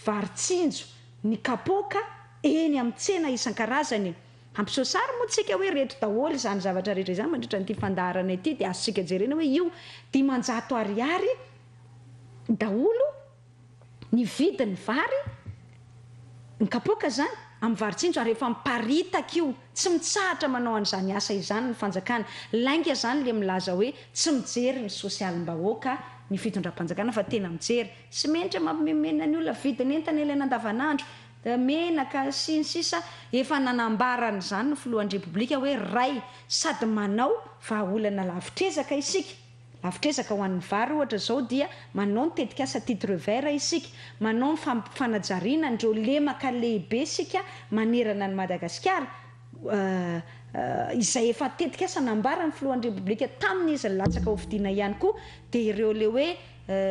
varitsinjo ny kapoaka eny amin'ny tsena isan-karazany. Ampisosary moa tsika hoe rehetra daholo izany zavatra rehetra izany mandritra n'ity fandaharana ity dia azontsika jerena hoe io 500 ariary daholo ny vidiny vary ny kapoaka zany amin'ny varitsinjo ary efa miparitaka io tsy mitsahatra manao an'izany asa izany ny fanjakana. Lainga zany le milaza hoe tsy mijery ny sosialim-bahoaka ny fitondram-panjakana fa tena mijery. Sy menitra mampimemena ny olona vidiny entana ilaina andavanandro menaka sy ny sisa efa nanambarana izany ny filohan'ny repoblika hoe ray sady manao vahaolana lavitrezaka isika. Lavitrezaka ho an'ny vary ohatra zao dia manao ny tetikasa titre vert isika, manao ny fanajariana ndreo lemaka lehibe sika manerana ny Madagasikara izay efa tetikasa nambarany filohan'ny repoblika tamin'izy latsaka hovidiana ihany koa. Dia ireo le hoe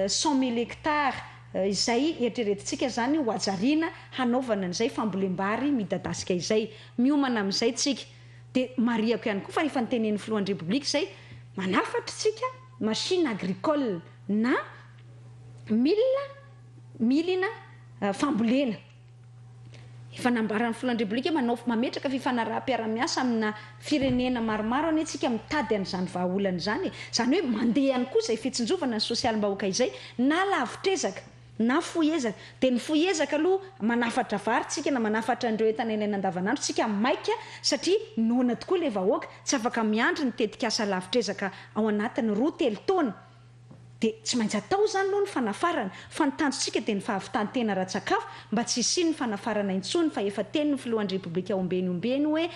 100,000 hectares izay eritreretintsika zany ho ajariana hanaovana an'izay fambolem-bary midadasika izay miomana amin'izay tsika. Dia mariako ihany koa fa efa nitenen'ny filohan'ny repoblika izay manafatra tsika machine agricole na milina fambolena. Efa nambaran'ny filohan'ny repoblika mametraka fifanaraha-piara-miasa amina firenena maromaro antsika mitady an'izany vahaolana izany. Zany hoe mandeha ihany koa izay fitsinjovana ny sosialim-bahoaka izay na lavitrezaka na foezaka. Dia ny foezaka aloha manafatra vary tsika na manafatra andreo entana ilaina andavanandro tsika maika satria nona tokoa le vahoaka tsy afaka miandry ny tetikasa lavitrezaka ao anatiny 2-3 taona. Dia tsy maintsy atao zany aloha ny fanafarana fa ny tanjontsika dia ny fahavitantena ra-tsakafo mba tsy hisiany fanafarana intsony fa efa teny ny filohan'ny repoblika ombeny hoe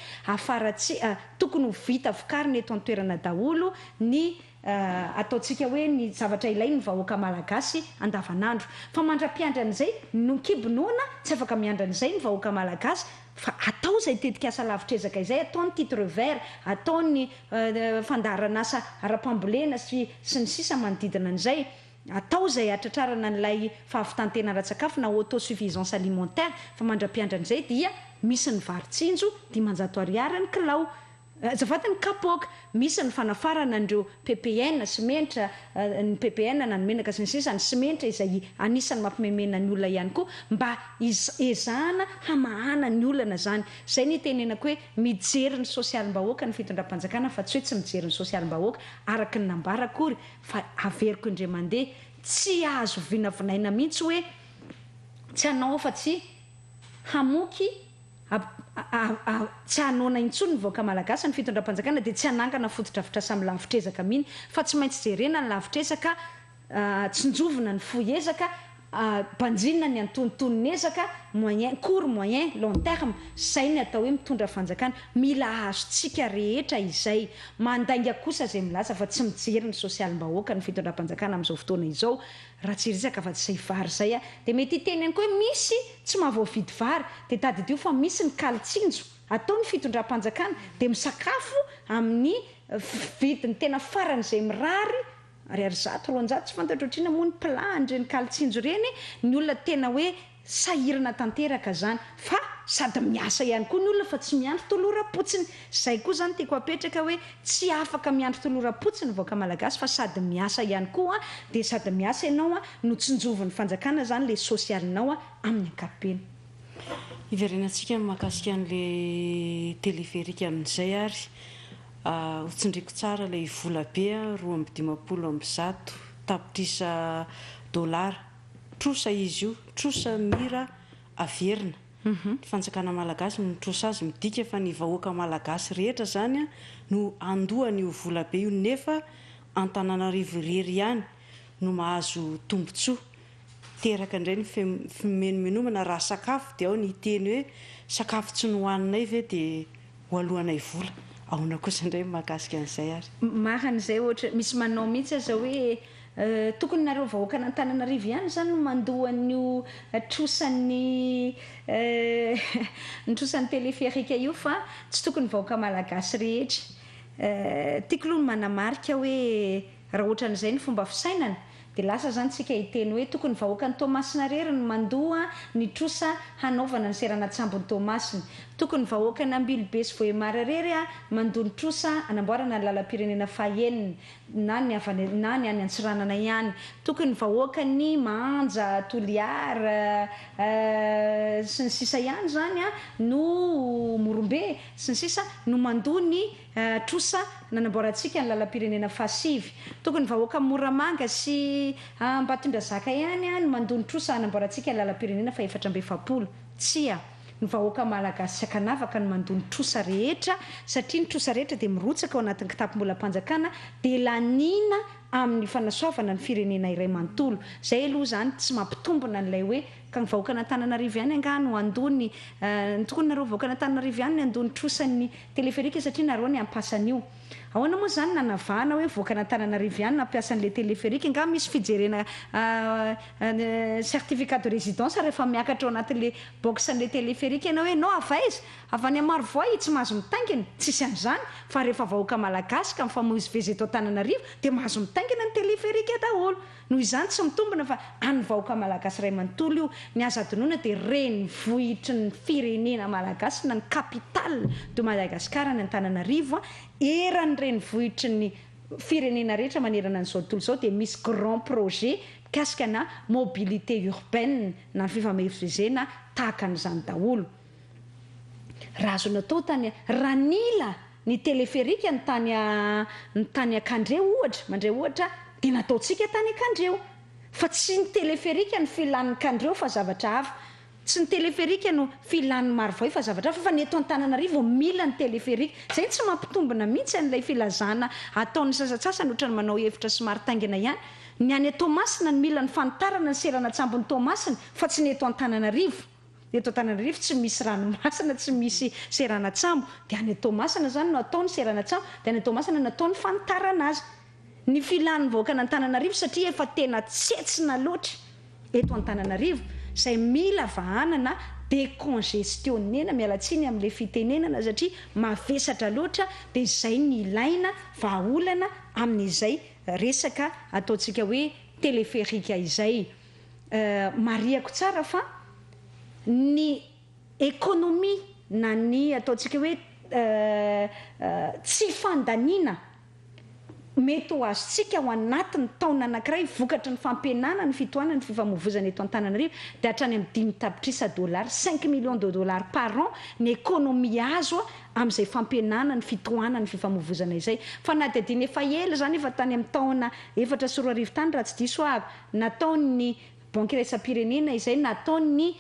tokony ho vita vokariny eto an-toerana daholo ny ataontsika hoe ny zavatra ilay ny vahoaka malagasy andavanandro. Fa mandra-piandran'izay nokibonona tsy afaka miandran'izay ny vahoaka malagasy fa atao izay tetikasa lavitrezaka izay, atao ny titre vert, atao ny fandaharana asa ara-pambolena sy ny sisa manodidina an'izay, atao izay atratrarana n'ilay fahavitantena ra-tsakafo na autosuffisance alimentaire. Fa mandra-piandran'izay dia misy ny varitsinjo 500 ariary ny kilao zavatany kapoaka, misy ny fanafarana andreo PPN simenitra ny PPN na ny menaka sy ny sisa ny simenitra izay anisany mampimemena ny olona ihany koa mba ezahana hamahana ny olana zany. Izay ny tenenako hoe mijery ny sosialim-bahoaka ny fitondram-panjakana fa tsy hoe tsy mijery ny sosialim-bahoaka araka ny nambara akory fa averiko indray mandeha tsy azo vinavinaina mihitsy hoe tsy hanao fa tsy hamoky tsy hanona intsony ny vahoaka malagasy ny fitondram-panjakana dia tsy hanangana fotodrafitra samy lavitrezaka mihiny fa tsy maintsy jerena ny lavitrezaka tsinjovina ny foezaka banjina ny antonontononezaka court moyen long terme. Izay ny atao hoe mitondra fanjakana. Mila azontsika rehetra izay mandainga kosa izay milaza fa tsy mijery ny sosialim-bahoaka ny fitondram-panjakana amin'izao fotoana izao. Raha tsy resaka fa tsy izay vary izay dia mety hiteny koa hoe misy tsy mahavoavidy vary dia tadidio fa misy ny kalitsinjo atao ny fitondram-panjakana dia misakafo amin'ny vidiny tena farany izay mirary ariary 100-200 tsy fantatra ohatrina moa ny plan reny kalitsinjo reny ny olona tena hoe sahirana tanteraka zany fa sady miasa ihany koa ny olona fa tsy miandry tolora-potsiny. Izay koa zany tiako apetraka hoe tsy afaka miandry tolora-potsiny vahoaka malagasy fa sady miasa ihany koa dia sady miasa ianao no tsinjovan'ny fanjakana zany le sosialinao amin'ny ankapobeny. Iverenantsika mahakasika an'le Teleferika amin'izay ary hotsindriko tsara ilay vola be 2,500 tapitrisa $. Trosa izy io, trosa mira averina. Ny fanjakana malagasy mitrosa azy midika fa ny vahoaka malagasy rehetra zany no andohany io vola be io nefa Antananarivo irery ihany no mahazo tombotsoa. Teraka indray ny fimenomenomana raha sakafo dia ao ny teny hoe sakafo tsy nohaninay ve dia hoalohanay vola. Ahona kosa indray mahakasika an'izay ary. Maran'izay ohatra misy manao mihitsy aza hoe tokony nareo vahoaka n'Antananarivo ihany zany no mandohan'io trosan'ny trosan'ny Teleferika io fa tsy tokony vahoaka malagasy rehetra. Tiako aloha manamarika hoe raha ohatran'izay ny fomba fisainana dia lasa zany tsika hiteny hoe tokony vahoaka ny Tomasina rery ny mandoa ny trosa hanaovana ny seranatsambo ny Tomasina, tokony vahoaka ny Ambilobe sy Vohemara rery mandoa ny trosa hanamboarana ny lalam-pirenena fahaenina na ny any Antsiranana ihany, tokony vahoaka ny Manja, Toliara sy ny sisa ihany zany no Morombe sy ny sisa no mandoa ny trosa nanamboarantsika ny lalam-pirenena fahasivy, tokony vahoaka Moramanga sy Ambatondrazaka ihany no mandoa ny trosa hanamboarantsika ny lalam-pirenena fa 440, tsia ny vahoaka malagasy sakanavaka no mandoa ny trosa rehetra satria ny trosa rehetra dia mirotsaka ao anatin'ny kitapo-mbolam-panjakana dia lanina amin'ny fanasoavana ny firenena iray manontolo. Zay aloha zany tsy mampitombona n'ilay hoe ka ny vahoaka n'Antananarivo ihany anga no andony tokony nareo vahoaka n'Antananarivo ihany ny andony trosan'ny Teleferika satria nareo ny ampasan'io. Ahoana moa zany nanavahana hoe vahoaka n'Antananarivo ihany nampiasan'ilay Teleferika nga misy fijerena certificat de résidence rehefa miakatra ao anatin'ilay boxan'ilay Teleferika ianao hoe no avaiza avy any Amarivoa tsy mahazo mitaingina, tsisy an'izany fa rehefa vahoaka malagasy ka mifamoizivezy eto Antananarivo dia mahazo mitaingina ny Teleferika daholo. Noho izany tsy mitombona fa any vahoaka malagasy ray manontolo io ny azo adinoina dia renivohitry ny firenena malagasy na ny capitale de Madagasikara ny Antananarivo eran'ny renivohitry ny firenena rehetra manerana n'izao tontolo izao dia misy grand projet mikasika na mobilité urbaine na ny fifamezivezena tahaka an'izany daholo. Raha azo natao tany ranila ny Teleferika ny tany Akandreo ohatra mandray ohatra dia nataontsika tany Akandreo fa tsy ny Teleferika ny filan-kandreo fa zavatra hafa, tsy ny Teleferika no filan'ny Marivoa fa zavatra hafa fa ny eto Antananarivo mila ny Teleferika. Zay tsy mampitombona mihitsy an'ilay filazana ataon'ny sasatsasany ohatrany manao hevitra sy maritaingina ihany. Ny any Tomasina ny mila ny fanitarana ny seranatsambo ny Tomasina fa tsy ny eto Antananarivo. Eto Antananarivo tsy misy ranomasina, tsy misy seranatsambo, dia any Tomasina zany no ataony seranatsambo, dia any Tomasina no ataony fanitarana azy. Ny filan'ny vahoaka n'Antananarivo satria efa tena tsetsina loatra eto Antananarivo izay mila vahanana décongestionner mialatsiny amin'ilay fitenenana satria mavesatra loatra dia izay ny ilaina vahaolana amin'izay resaka ataontsika hoe Teleferika izay. Mariako tsara fa ny économie na ny ataontsika hoe tsy fandaniana mety ho azontsika ao anatin'ny taona anankiray vokatry ny fampihenana ny fitohanana ny fifamoivoizana eto Antananarivo dia hatrany amin'ny 5 tapitrisa dollara 5 millions de dollars par an ny économie azo amin'izay fampihenana ny fitohanana ny fifamoivoizana izay. Fa na dia adiny efa ela zany efa tany amin'ny taona 4 tany raha tsy diso ahako nataony banque iraisam-pirenena izay nataony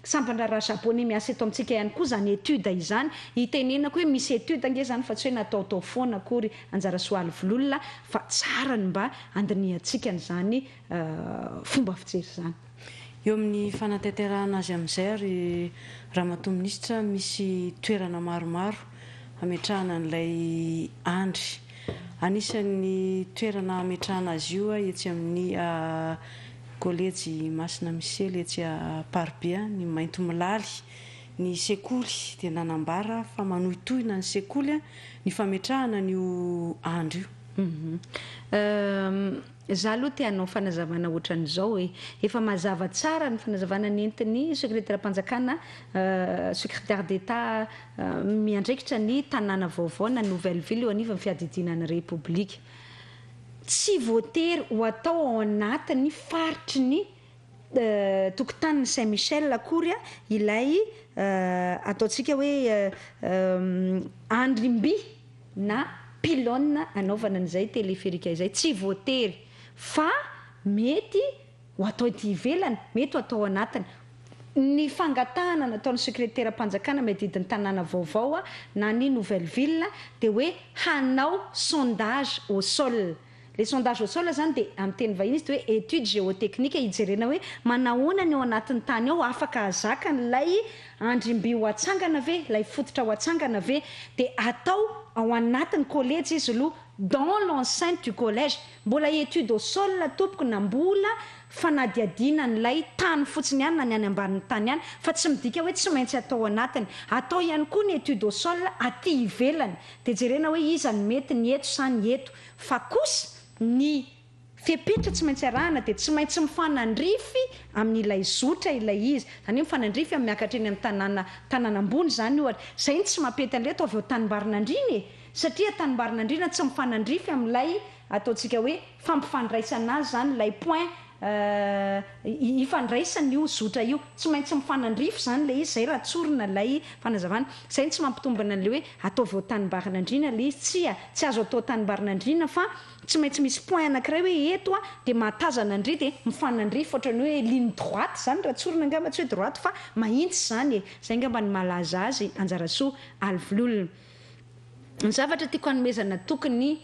sampandraraha japonais miasa eto amintsika ihany koa zany étude izany hitenenako hoe misy étude ange zany fa tsy hoe nataotao foana akory anjara soaly vololona fa tsara ny mba andiniantsika n'izany fomba fijery zany. Eo amin'ny fanatanterahana azy amin'izay ary Ramatoa Minisitra misy toerana maromaro ametrahana an'ilay andry. Anisan'ny toerana ametrahana azy io etsy amin'ny kolejy Masina Misely etsy Paribia ny Mainto Milaly ny sekoly dia nanambara fa manohitohina ny sekoly ny fametrahana n'io andro io. Za aloha te hanao fanazavana ohatran'izao hoe efa mazava tsara ny fanazavana nentin'ny sekretara-panjakana secrétaire d'État miandraikitra ny tanàna vaovao na Nouvelle-Ville eo anivon'ny fiadidinan'ny République. Tsy voatery ho atao ao anatin'ny faritry ny tokotanin'ny Saint-Michel akory ilay ataontsika hoe andrim-by na pylône anaovana an'izay Teleferika izay, tsy voatery fa mety ho atao ety ivelany, mety ho atao anatiny. Ny fangatahana nataon'ny sekretera-panjakana miadidin'ny tanàna vaovao na ny Nouvelle-Ville dia hoe hanao sondage au sol. Le sondage au sol zany dia amin'ny teny vahiny izy dia hoe étude géotechnique hijerena hoe manahoana ny ao anatin'ny tany ao afaka hazakana ilay andrim-by ho atsangana ve, ilay fototra ho atsangana ve, dia atao ao anatin'ny collège izy aloha dans l'enceinte du collège. Mbola étude au sol tompoko na mbola fanadiadiana n'ilay tany fotsiny ihany na ny any ambanin'ny tany ihany fa tsy midika hoe tsy maintsy atao anatiny. Atao ihany koa ny étude au sol aty ivelany dia jerena hoe iza ny mety ny eto sa ny eto fa kosa ny fepetra tsy maintsy arahana dia tsy maintsy mifanandrify amin'ilay zotra ilay izy zany hoe mifanandrify amin'ny miakatra eny amin'ny tanànambony zany ohatra zay tsy mampety an'ilay atao avy eo tanimbarinan-driny satria tanimbarinan-drina tsy mifanandrify amin'ilay ataontsika hoe fampifandraisana azy zany ilay point ifandraisana io zotra io tsy maintsy mifanandrify zany le izy zay raha tsorina lay fanazavana zay tsy mampitombana an'le hoe ataovy eo tanimbarinandrina le izy tsy azo atao tanimbarinandrina fa tsy maintsy misy point anankiray hoe eto dia mahatazana andry dia mifanandrify ohatrany hoe ligne droite zany raha tsorina angamba tsy hoe droite fa mahitsy zany zay angamba ny malaza azy anjarasoa alvilolona ny zavatra tiako hanomezana tokony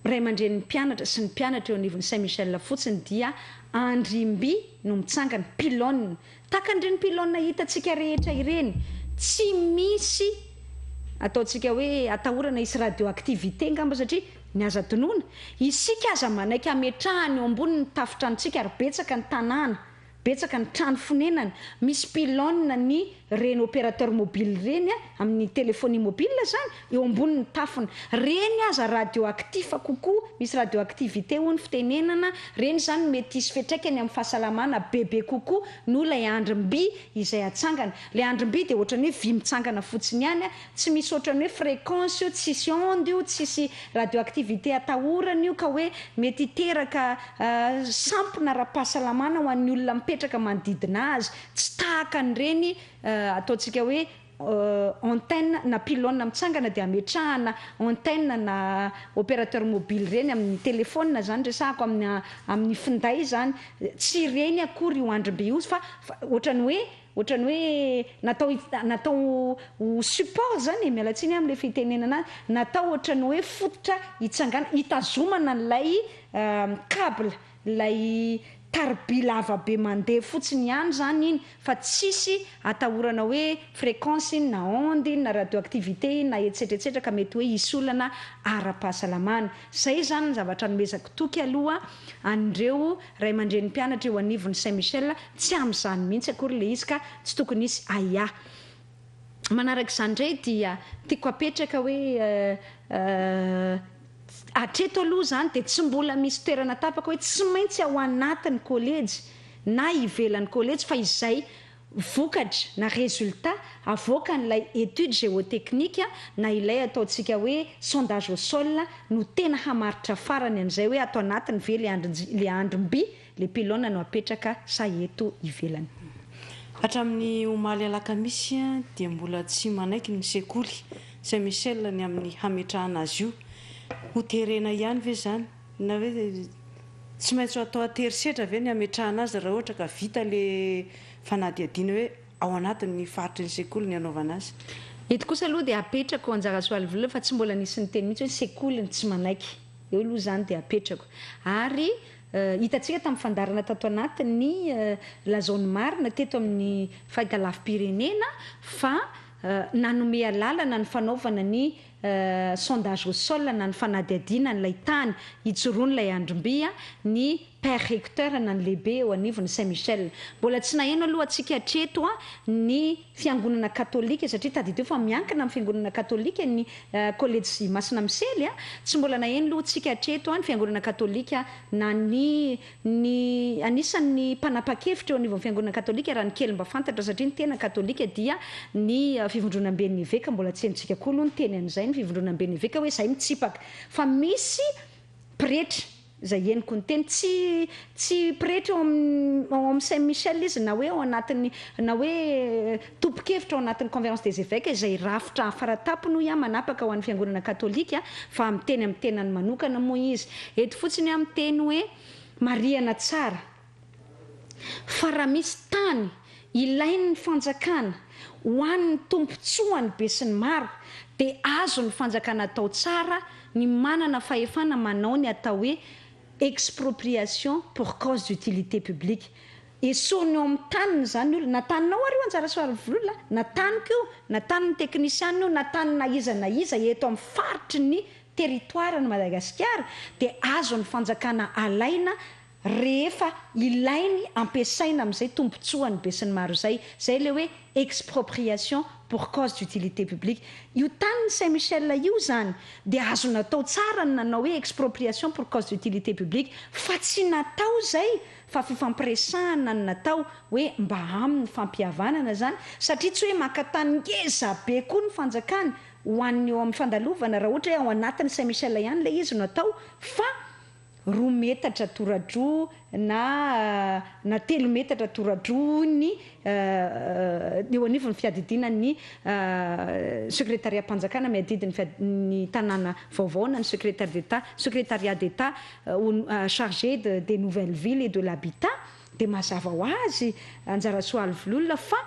ray aman-dren'ny mpianatra sy ny mpianatra eo anivon'ny Saint Michel fotsiny dia andrimby no mitsangana pilône takan'ireny pilône hitantsika rehetra ireny tsy misy ataontsika hoe atahorana isy radioactivité ngamba satria ny aza tonoana isika aza manaiky ametrahany eo ambony ny tafitranontsika ary betsaka ny tanàna betsaka ny trano fonenana misy pilône ny reny opérateur mobile reny amin'ny téléphonie mobile zany eo ambony ny tafona reny aza radioactif kokoa misy radioactivité ho ny fitenenana reny zany mety isy fetraikany amin'ny fahasalamana bebe kokoa no lay andrim-by izay atsangana le andrim-by dia ohatrany hoe vy mitsangana fotsiny ihany tsy misy ohatrany hoe fréquence io tsisy onde io tsisy radioactivité atahorana io ka hoe mety teraka sampona ara-pahasalamana ho an'ny olona mipetraka manodidina azy tsy tahaka an'ireny ataontsika hoe antenne na pilône mitsangana dia ametrahana antenne na opérateur mobile reny amin'ny téléphone zany resahako amin'ny finday zany tsy reny akory io andrim-by io fa ohatrany hoe natao support zany mialatsiny amin'le fitenenana natao ohatrany hoe fototra hitsangana hitazomana n'lay câble lay tarby lava be mandeha fotsiny ihany zany iny fa tsisy atahorana hoe fréquence iny na onde iny na radioactivité iny na etsetretsetra ka mety hoe hisy olana ara-pahasalamana zay zany ny zavatra nomezako toky aloha an'ireo ray aman-dren'ny mpianatra eo anivon'ny Saint Michel tsy amin'izany mihitsy akory le izy ka tsy tokony isy aya manaraka izany indray dia tiako apetraka hoe atreto aloha zany dia tsy mbola misy toerana tapaka hoe tsy maintsy ao anatin'ny kolejy na ivelan'ny kolejy fa izay vokatra na résultat avoaka n'ilay étude géotechnique na ilay ataontsika hoe sondage au sol no tena hamaritra farany an'izay hoe atao anatiny ve le andrim-by le pilône no apetraka sa eto ivelany hatramin'ny omaly alakamisy dia mbola tsy manaiky ny sekoly Saint Michel ny amin'ny hametrahana azy io ho terena ihany ve zany na hoe tsy maintsy atao aterisetra ve ny ametrahana azy raha ohatra ka vita le fanadihadiana hoe ao anatin'ny faritry ny sekoly ny anaovana azy eto kosa aloha dia apetrako anjara soalivolo fa tsy mbola nisy ny teny mihitsy hoe sekoly ny tsy manaiky eo aloha zany dia apetrako ary hitantsika tamin'ny fandarana tato anatin'ny la zone marina teto amin'ny fahitalavy-pirenena fa nanome lalana ny fanaovana ny sondage au sol na ny fanadihadiana n'ilay tany hijoroany ilay andrim-by ny père recteur na ny lehibe eo anivon'ny Saint Michel mbola tsy naheno aloha atsika hatreto ny fiangonana katolika satria tadideo fa miankina amin'ny fiangonana katolika ny collège Masina Misely tsy mbola naheno aloha atsika hatreto ny fiangonana katolika na ny anisan'ny mpanapahan-kevitra eo anivon'ny fiangonana katolika raha ny kely mba fantatra satria ny tena katolika dia ny fivondronam-ben'ny eveka mbola tsy haintsika koa aloha ny teny an'izay ny fivondronam-ben'ny eveka hoe izay mitsipaka fa misy pretra zay eniko ny teny tsy pretra ao amin'ny Saint Michel izy na hoe ao anatin'ny na hoe tompo-kevitra ao anatin'ny conférence des évêques izay rafitra faratapony ho manapaka ho an'ny fiangonana katolika fa amin'ny tenany manokana moa izy eto fotsiny amin'ny teny hoe mariana tsara fa raha misy tany ilainy ny fanjakana ho an'ny tompontsoany be sy ny maro dia azo ny fanjakana atao tsara ny manana fahefana manao ny atao hoe expropriation pour cause d'utilité publique esony ao amin'ny taniny zany olo na taninao ary io anjara soarivolola na taniko io na tanin'ny teknisiana io na tanina iza eto amin'ny faritry ny territoire ny Madagasikara dia azo ny fanjakana alaina rehefa ilainy ampiasaina amin'izay tompontsoany be sy ny maro zay le hoe expropriation pour cause d'utilité publique. Io taniny Saint-Michel io zany dia azo natao tsara ny nanao hoe expropriation pour cause d'utilité publique, fa tsy natao zay fa fifampiresahana ny natao hoe mba amin'ny fampihavanana zany, satria tsy hoe makatany ngeza be koa ny fanjakana ho an'ny eo amin'ny fandalovana raha ohatra hoe ao anatin'ny Saint-Michel ihany le izy natao, fa 2 metatra toradro na 3 metatra toradro ny eo anivon'ny fiadidinan'ny secrétariat-mpanjakana miadidiny ny tanàna vaovao na ny secrétariat d'État chargé des nouvelles villes et de l'habitat, dia mazava ho azy anjara soaly vololona fa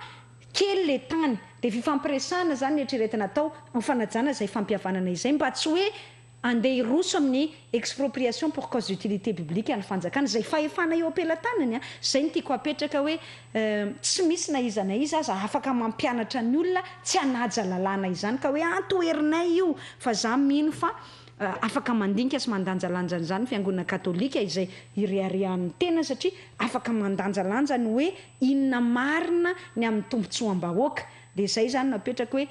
kely le tany dia fifampiresahana zany eritreretina atao amin'ny fanajana izay fampihavanana izay mba tsy hoe andeha hiroso amin'ny expropriation pour cause d'utilité publique any fanjakana zay fahefana eo ampelantanany a. Zay ny tiako apetraka hoe tsy misy na iza na iza aza afaka mampianatra ny olona tsy hanaja lalàna izany ka hoe antoherinay io fa za mino fa afaka mandinika sy mandanjalanja zany fiangonana katolika izay ireharehan'ny tena, satria afaka mandanjalanja ny hoe inona marina ny amin'ny tombontsoam-bahoaka. Dia zay zany napetraka hoe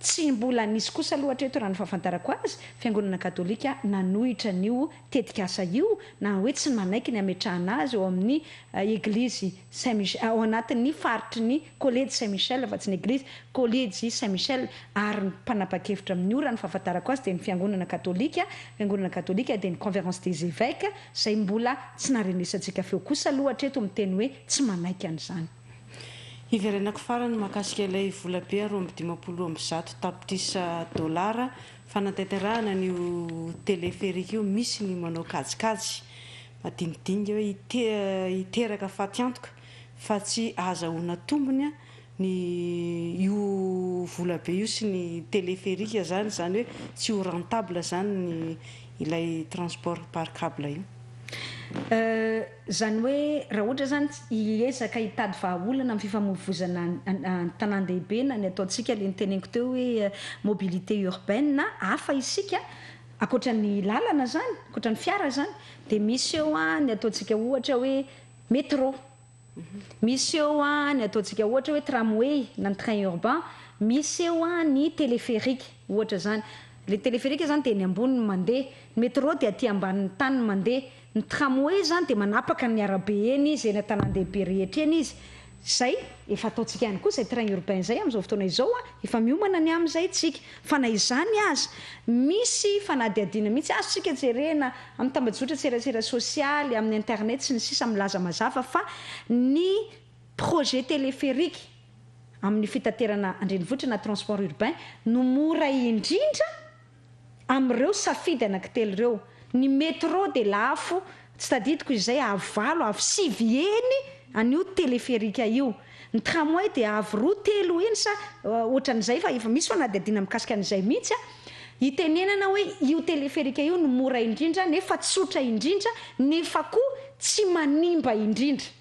tsy mbola nisy kosa lohatra eto raha ny fahafantarako azy fiangonana katolika nanohitra n'io tetikasa io na hoe tsy manaiky ny ametrahana azy eo amin'ny église Saint-Michel ao anatin'ny faritry ny collège Saint-Michel fa tsy ny église collège Saint-Michel ary ny mpanapa-kevitra amin'ny ora ny fahafantarako azy dia ny fiangonana katolika dia ny conférence des évêques zay mbola tsy narenesantsika feo kosa lohatra eto miteny hoe tsy manaiky an'izany. Iverenako farany makasika ilay volabe 250 tapitrisa dolara fanatanterahana n'io Teleferika io, misy ny manao kajikajy madinidinga hoe hiteraka fatiantoka fa tsy azahoana tombony ny io volabe io sy ny Teleferika zany hoe tsy ho rentable zany ny ilay transport par câble io. Zany hoe raha ohatra zany hiezaka hitady vahaolana amin'ny fifamoivoizana tanàn-dehibe na ny ataontsika le niteneniko teo hoe mobilité urbaine na hafa isika akoatra ny lalana zany, akoatra ny fiara zany, dia misy eo ny ataontsika ohatra hoe métro, misy eo ny ataontsika ohatra hoe tramway na ny train urbain, misy eo ny téléphérique ohatra zany. Le téléphérique zany dia ny ambony mandeha, ny métro dia aty ambanin'ny tany mandeha, ny tramway zany dia manapaka ny arabe eny izy eny an-tanàn-dehibe rehetra eny izy. Zay efa ataontsika ihany koa zay train urbain zay amin'izao fotoana izao efa miomana ny amin'izay tsika, fa na izany azy misy fanadihadiana mihitsy azo tsika jerena amin'ny tambajotra serasera sosialy amin'ny internet sy ny sisa milaza mazava fa ny projet téléphérique amin'ny fitaterana andrenivohitra na transport urbain no mora indrindra amin'ireo safidy anankitelo ireo. Ny métro dia lafo tsy tadidiko izay avalo avy 6 eny an'io téléferika io. Ny tramway dia avy 2-3 eny sa ohatran'izay fa efa misy fanadihadiana mikasika an'izay mihitsy hitenenana hoe io téléferika io no mora indrindra nefa tsotra indrindra nefa koa tsy manimba indrindra.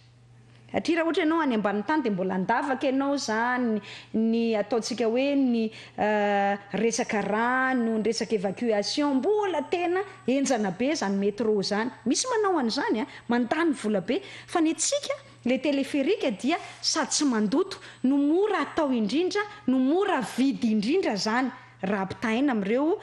Satria raha ohatra ianao any ambanin'ny tany dia mbola andavaka ianao zany ny ataontsika hoe ny resaka rano, ny resaka évacuation mbola tena enjana be zany métro zany. Misy manao an'izany mandany vola be, fa ny antsika le téléferika dia sady tsy mandoto, no mora atao indrindra, no mora vidy indrindra zany raha ampitahaina amin'ireo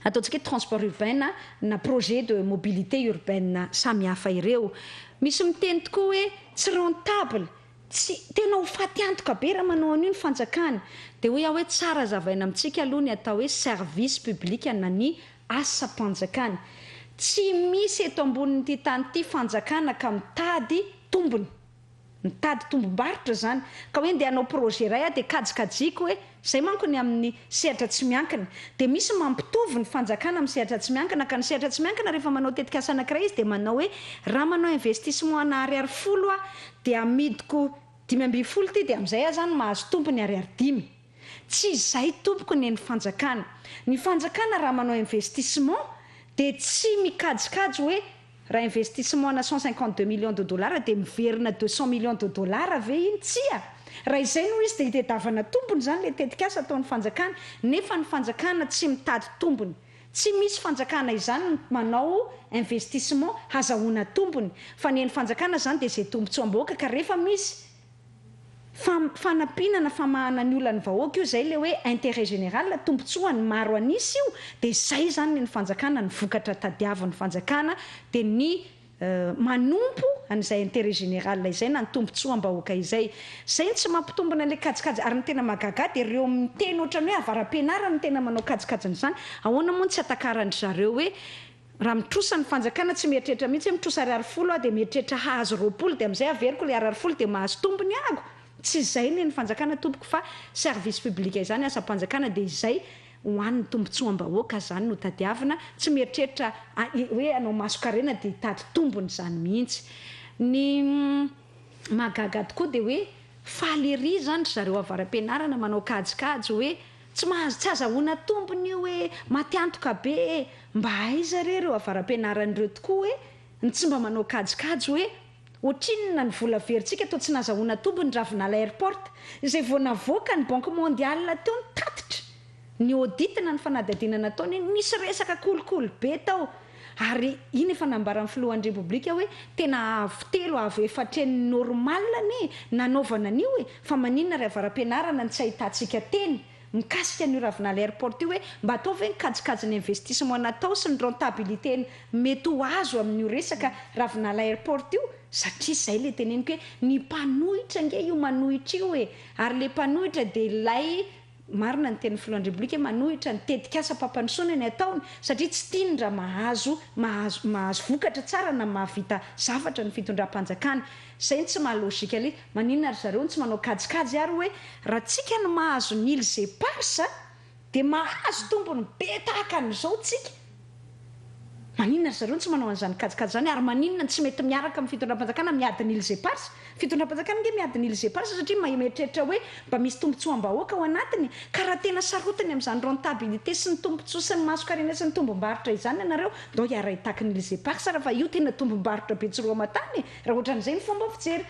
ataontsika hoe transport urbain na projet de mobilité urbaine samihafa ireo. Misy miteny tokoa hoe tsy rentable, tsy tena ho faty antoka be raha manao an'io ny fanjakana, dia hoe hoe tsara zavaina amintsika aloha ny atao hoe service public na ny asa-mpanjakana. Tsy misy eto ambonin'ity tany ity fanjakana ka mitady tombony, mitady tombom-barotra zany ka hoe ndeha hanao projet iray dia kajikajiko hoe zay manko ny amin'ny sehatra tsy miankina. Dia misy mampitovy ny fanjakana amin'ny sehatra tsy miankina, ka ny sehatra tsy miankina rehefa manao tetikasa anankiray izy dia manao hoe raha manao investissement ana 10,000 dia amidiko 5,000 ty dia amin'izay zany mahazo tompony 5,000. Tsy izay tompoko ny fanjakana. Ny fanjakana raha manao investissement dia tsy mikajikajy hoe raha investissement na 152 millions de dollars dia miverina 200 millions de dollars ve iny tsia. Raha izay no izy dia hitadiavana tombony zany le tetikasa ataon'ny fanjakana, nefa ny fanjakana tsy mitady tombony, tsy misy fanjakana izany manao investissement hazahoana tompony fa ny fanjakana zany dia zay tombontsoam-bahoaka ka rehefa misy fanampiana famahana ny olona ny vahoaka io zay le hoe intérêt général tombontsoany maro anisy io dia zay zany ny fanjakana ny vokatra tadiavan'ny fanjakana dia ny manompo an'izay intérêt général izay na ny tombontsoam-bahoaka izay tsy mampitombona le kajikajy ary ny tena mahagaga dia ireo miteny ohatrany hoe avaram-pianarana ny tena manao kajikajiny zany ahoana moa tsy atakaran-dry zareo hoe raha mitrosa ny fanjakana tsy mieritreritra mihitsy mitrosa 200 dia mieritreritra hahazo 20 dia amin'izay averiko le 20 dia mahazo tombony ago tsy izay ny fanjakana tompoko fa service public izany asa-panjakana dia izay hoan'ny tombontsoam-bahoaka zany no tadiavina tsy mieritreritra hoe anao masokarena dia hitady tombony zany mihitsy ny mahagaga tokoa dia hoe faly ery zany zareo avaram-pianarana manao kajikajy hoe tsy azahoana tombony io hoe matiantoka be mba aiza reo avaram-pianaran'ireo tokoa hoe ny tsy mba manao kajikajy hoe ohatrinona ny vola verintsika atao tsy nazahoana tombony ravinala airport izay vao navoaka ny banque mondiale teo ny tatitra ny auditina ny fanadadinana taony misy resaka kolikoly be tao ary iny efa nambaran'ny filohan'ny repoblika hoe tena avotelo avy efatreny normal ny nanaovana an'io hoe fa maninona ry avaram-pianarana ny tsy ahitantsika teny mikasika ny ravinala airport io hoe mba atao ve nikajikajy ny investissement natao sy ny rentabilité mety ho azo amin'io resaka ravinala airport io satria izay le teneniko hoe ny mpanohitra nge io manohitra io hoe ary le mpanohitra dia ilay marina ny teny filohan'ny repoblika manohitra ny tetikasa pampandrosoana ny ataony satria tsy tiany raha mahazo vokatra tsara na mahavita zavatra ny fitondram-panjakana izay tsy mahalozika le maninona ry zareo tsy manao kajikajy ary hoe raha tsika no mahazo ny ilze parsa dia mahazo tombony be tahaka an'izao tsika maninona ry zareo tsy manao an'izany kajikajy zany ary maninona tsy mety miaraka amin'ny fitondram-panjakana miadiny ilze parsa fitondram-panjakana nge miadiny ilze parsa satria mametreritra hoe mba misy tombontsoam-bahoaka ao anatiny ka raha tena sarotiny amin'izany rentabilité sy ny tombontsoa sy ny masokarena sy ny tombom-barotra izany ianareo ndao hiara hitaka ny ilze parsa raha fa io tena tombom-barotra be tsy roa matany raha ohatran'izay ny fomba fijery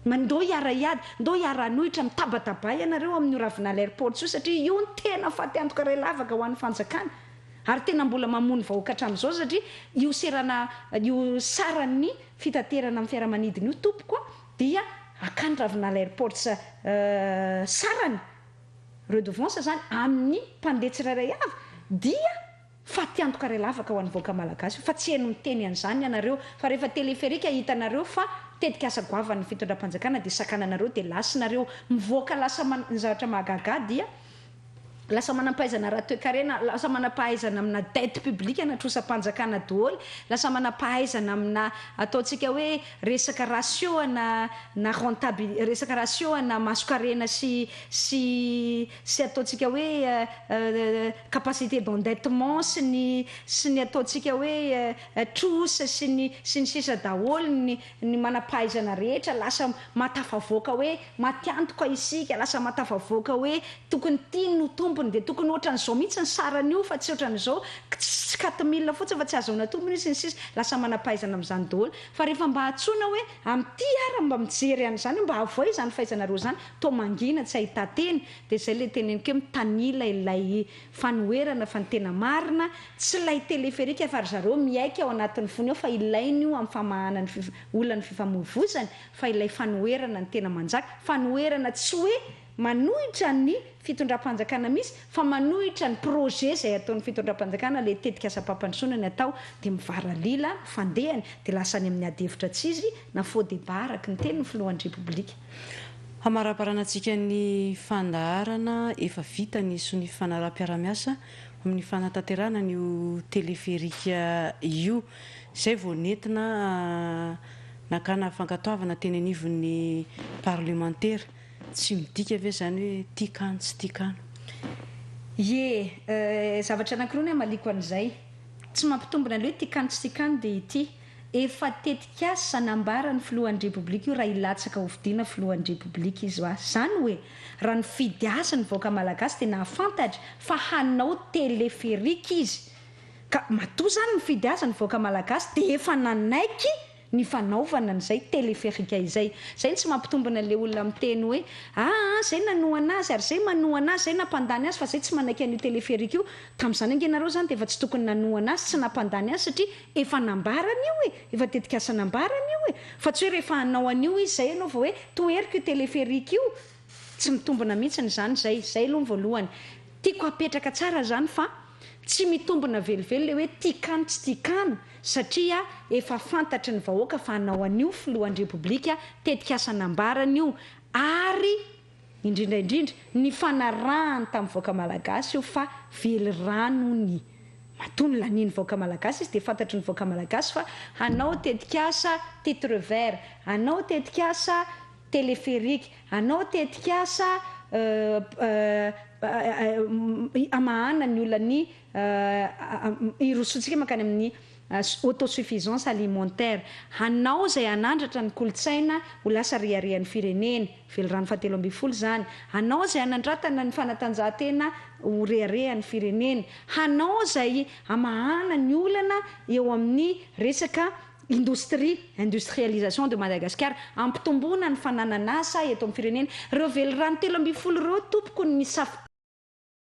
mandao hiara hiady ndao hiara hanohitra mitabatabay ianareo amin'ny ravinala airport io satria io ny tena fatiantoka ray lavaka ho an'ny fanjakana ary tena mbola mamony vahoaka hatramin'izao satria io io saran'ny fitaterana amin'ny fiaramanidina io tompoko dia akany ravinala airport sarany redevance zany amin'ny mpandeha tsirairay avy dia fatiantoka ray lavaka ho an'ny vahoaka malagasy fa tsy haino miteny an'izany ianareo fa rehefa teleferika hitanareo fa tetikasa goavan'ny fitondram-panjakana dia sakananareo dia lasinareo mivoaka lasa ny zavatra mahagaga dia lasa manampahaizana raha toe-karena lasa manampahaizana amina dette publique natrosam-panjakana daholo lasa manampahaizana amina ataontsika hoe resaka ratio na rentabilité resaka ratio na masokarena sy ataontsika hoe capacité d'endettement sy ny ataontsika hoe trosa sy ny sisa daholo ny manampahaizana rehetra lasa matafavoaka hoe matiantoka isika lasa matafavoaka hoe tokony tiany no tombony dia tokony ohatran'izao mihitsy ny sarany io fa tsy ohatran'izao tsy 4000 fotsiny fa tsy azahoana tombony sy ny sisa lasa manampahaizana amin'izany daholo fa rehefa mba hatsoina hoe amin'ity ara mba mijery an'izany mba havoa izany fahaizanareo zany to mangina tsy ahita teny dia izay le teneniko hoe mitanila ilay fanoherana fa ny tena marina tsy ilay teleferika fa ry zareo miaika ao anatin'ny fony ao fa ilainy io amin'ny famahana ny olona ny fifamoivozany fa ilay fanoherana ny tena manjaka fanoherana tsy hoe manohitra ny fitondram-panjakana misy fa manohitra ny projet izay ataon'ny fitondram-panjakana le tetika asa-pampandrosoana ny atao dia mivaralila fandehany dia lasa any amin'ny ady-hevitra tsy izy na faux débat araky ny teny ny filohan'ny repoblika hamaraparanantsika ny fandaharana efa vita ny sony fanaraha-piaramiasa amin'ny fanatanterahana nyo teleferika io izay vao nentina nakana fankatoavana teny anivon'ny parlementaire tsy midika ve zany hoe tiakano tsy tiakano zavatra anankiroa ny maliko an'izay tsy mampitombona le hoe tiakano tsy tiakano dia ity efa tetikasa nambarany filohan'ny repoblika io raha ilatsaka hovidiana filohan'ny repoblika izy zany hoe raha ny fidy azy ny vahoaka malagasy dia nahafantatra fa hanao teleferika izy ka matoa zany ny fidy azy ny vahoaka malagasy dia efa nanaiky ny fanaovana n'izay teleferika izay tsy mampitombona le olona miteny hoe zay nanoana azy ary zay manoana azy zay nampandany azy fa zay tsy manaiky an'io teleferika io tamin'izany angenareo zany de efa tsy tokony nanoana azy tsy nampandany azy satria efa nambarany io efa tetikasa nambarany io fa tsy hoe rehefa hanao an'io izy zay ianao vao hoe toeriko io teleferika io tsy mitombona mihitsiny zany zay aloha voalohany tiako apetraka tsara zany fa tsy mitombona velively le hoe tikano tsy tikano satria efa fantatry ny vahoaka fa hanao an'io filohan'ny repoblika tetikasa nambarany io ary indrindraindrindra ny fanarahany tamin'ny vahoaka malagasy io fa vely ranony matony laniny vahoaka malagasy izy de fantatry ny vahoaka malagasy fa hanao tetikasa titre vert hanao tetikasa teleferika hanao tetikasa amahana ny olany irosotsika makany amin'ny autosuffisance alimentaire hanao zay anandratra ny kolotsaina ho lasa reharehan'ny firenena velirano fahatelo ambin'ny folo zany hanao zay anandratana ny fanatanjahantena ho reharehan'ny firenena hanao zay amahana ny olana eo amin'ny resaka industrialisation de Madagascar ampitombona ny fananana asa eto amin'ny firenena reo velirano telo ambin'ny folo reo tompoko ny misafo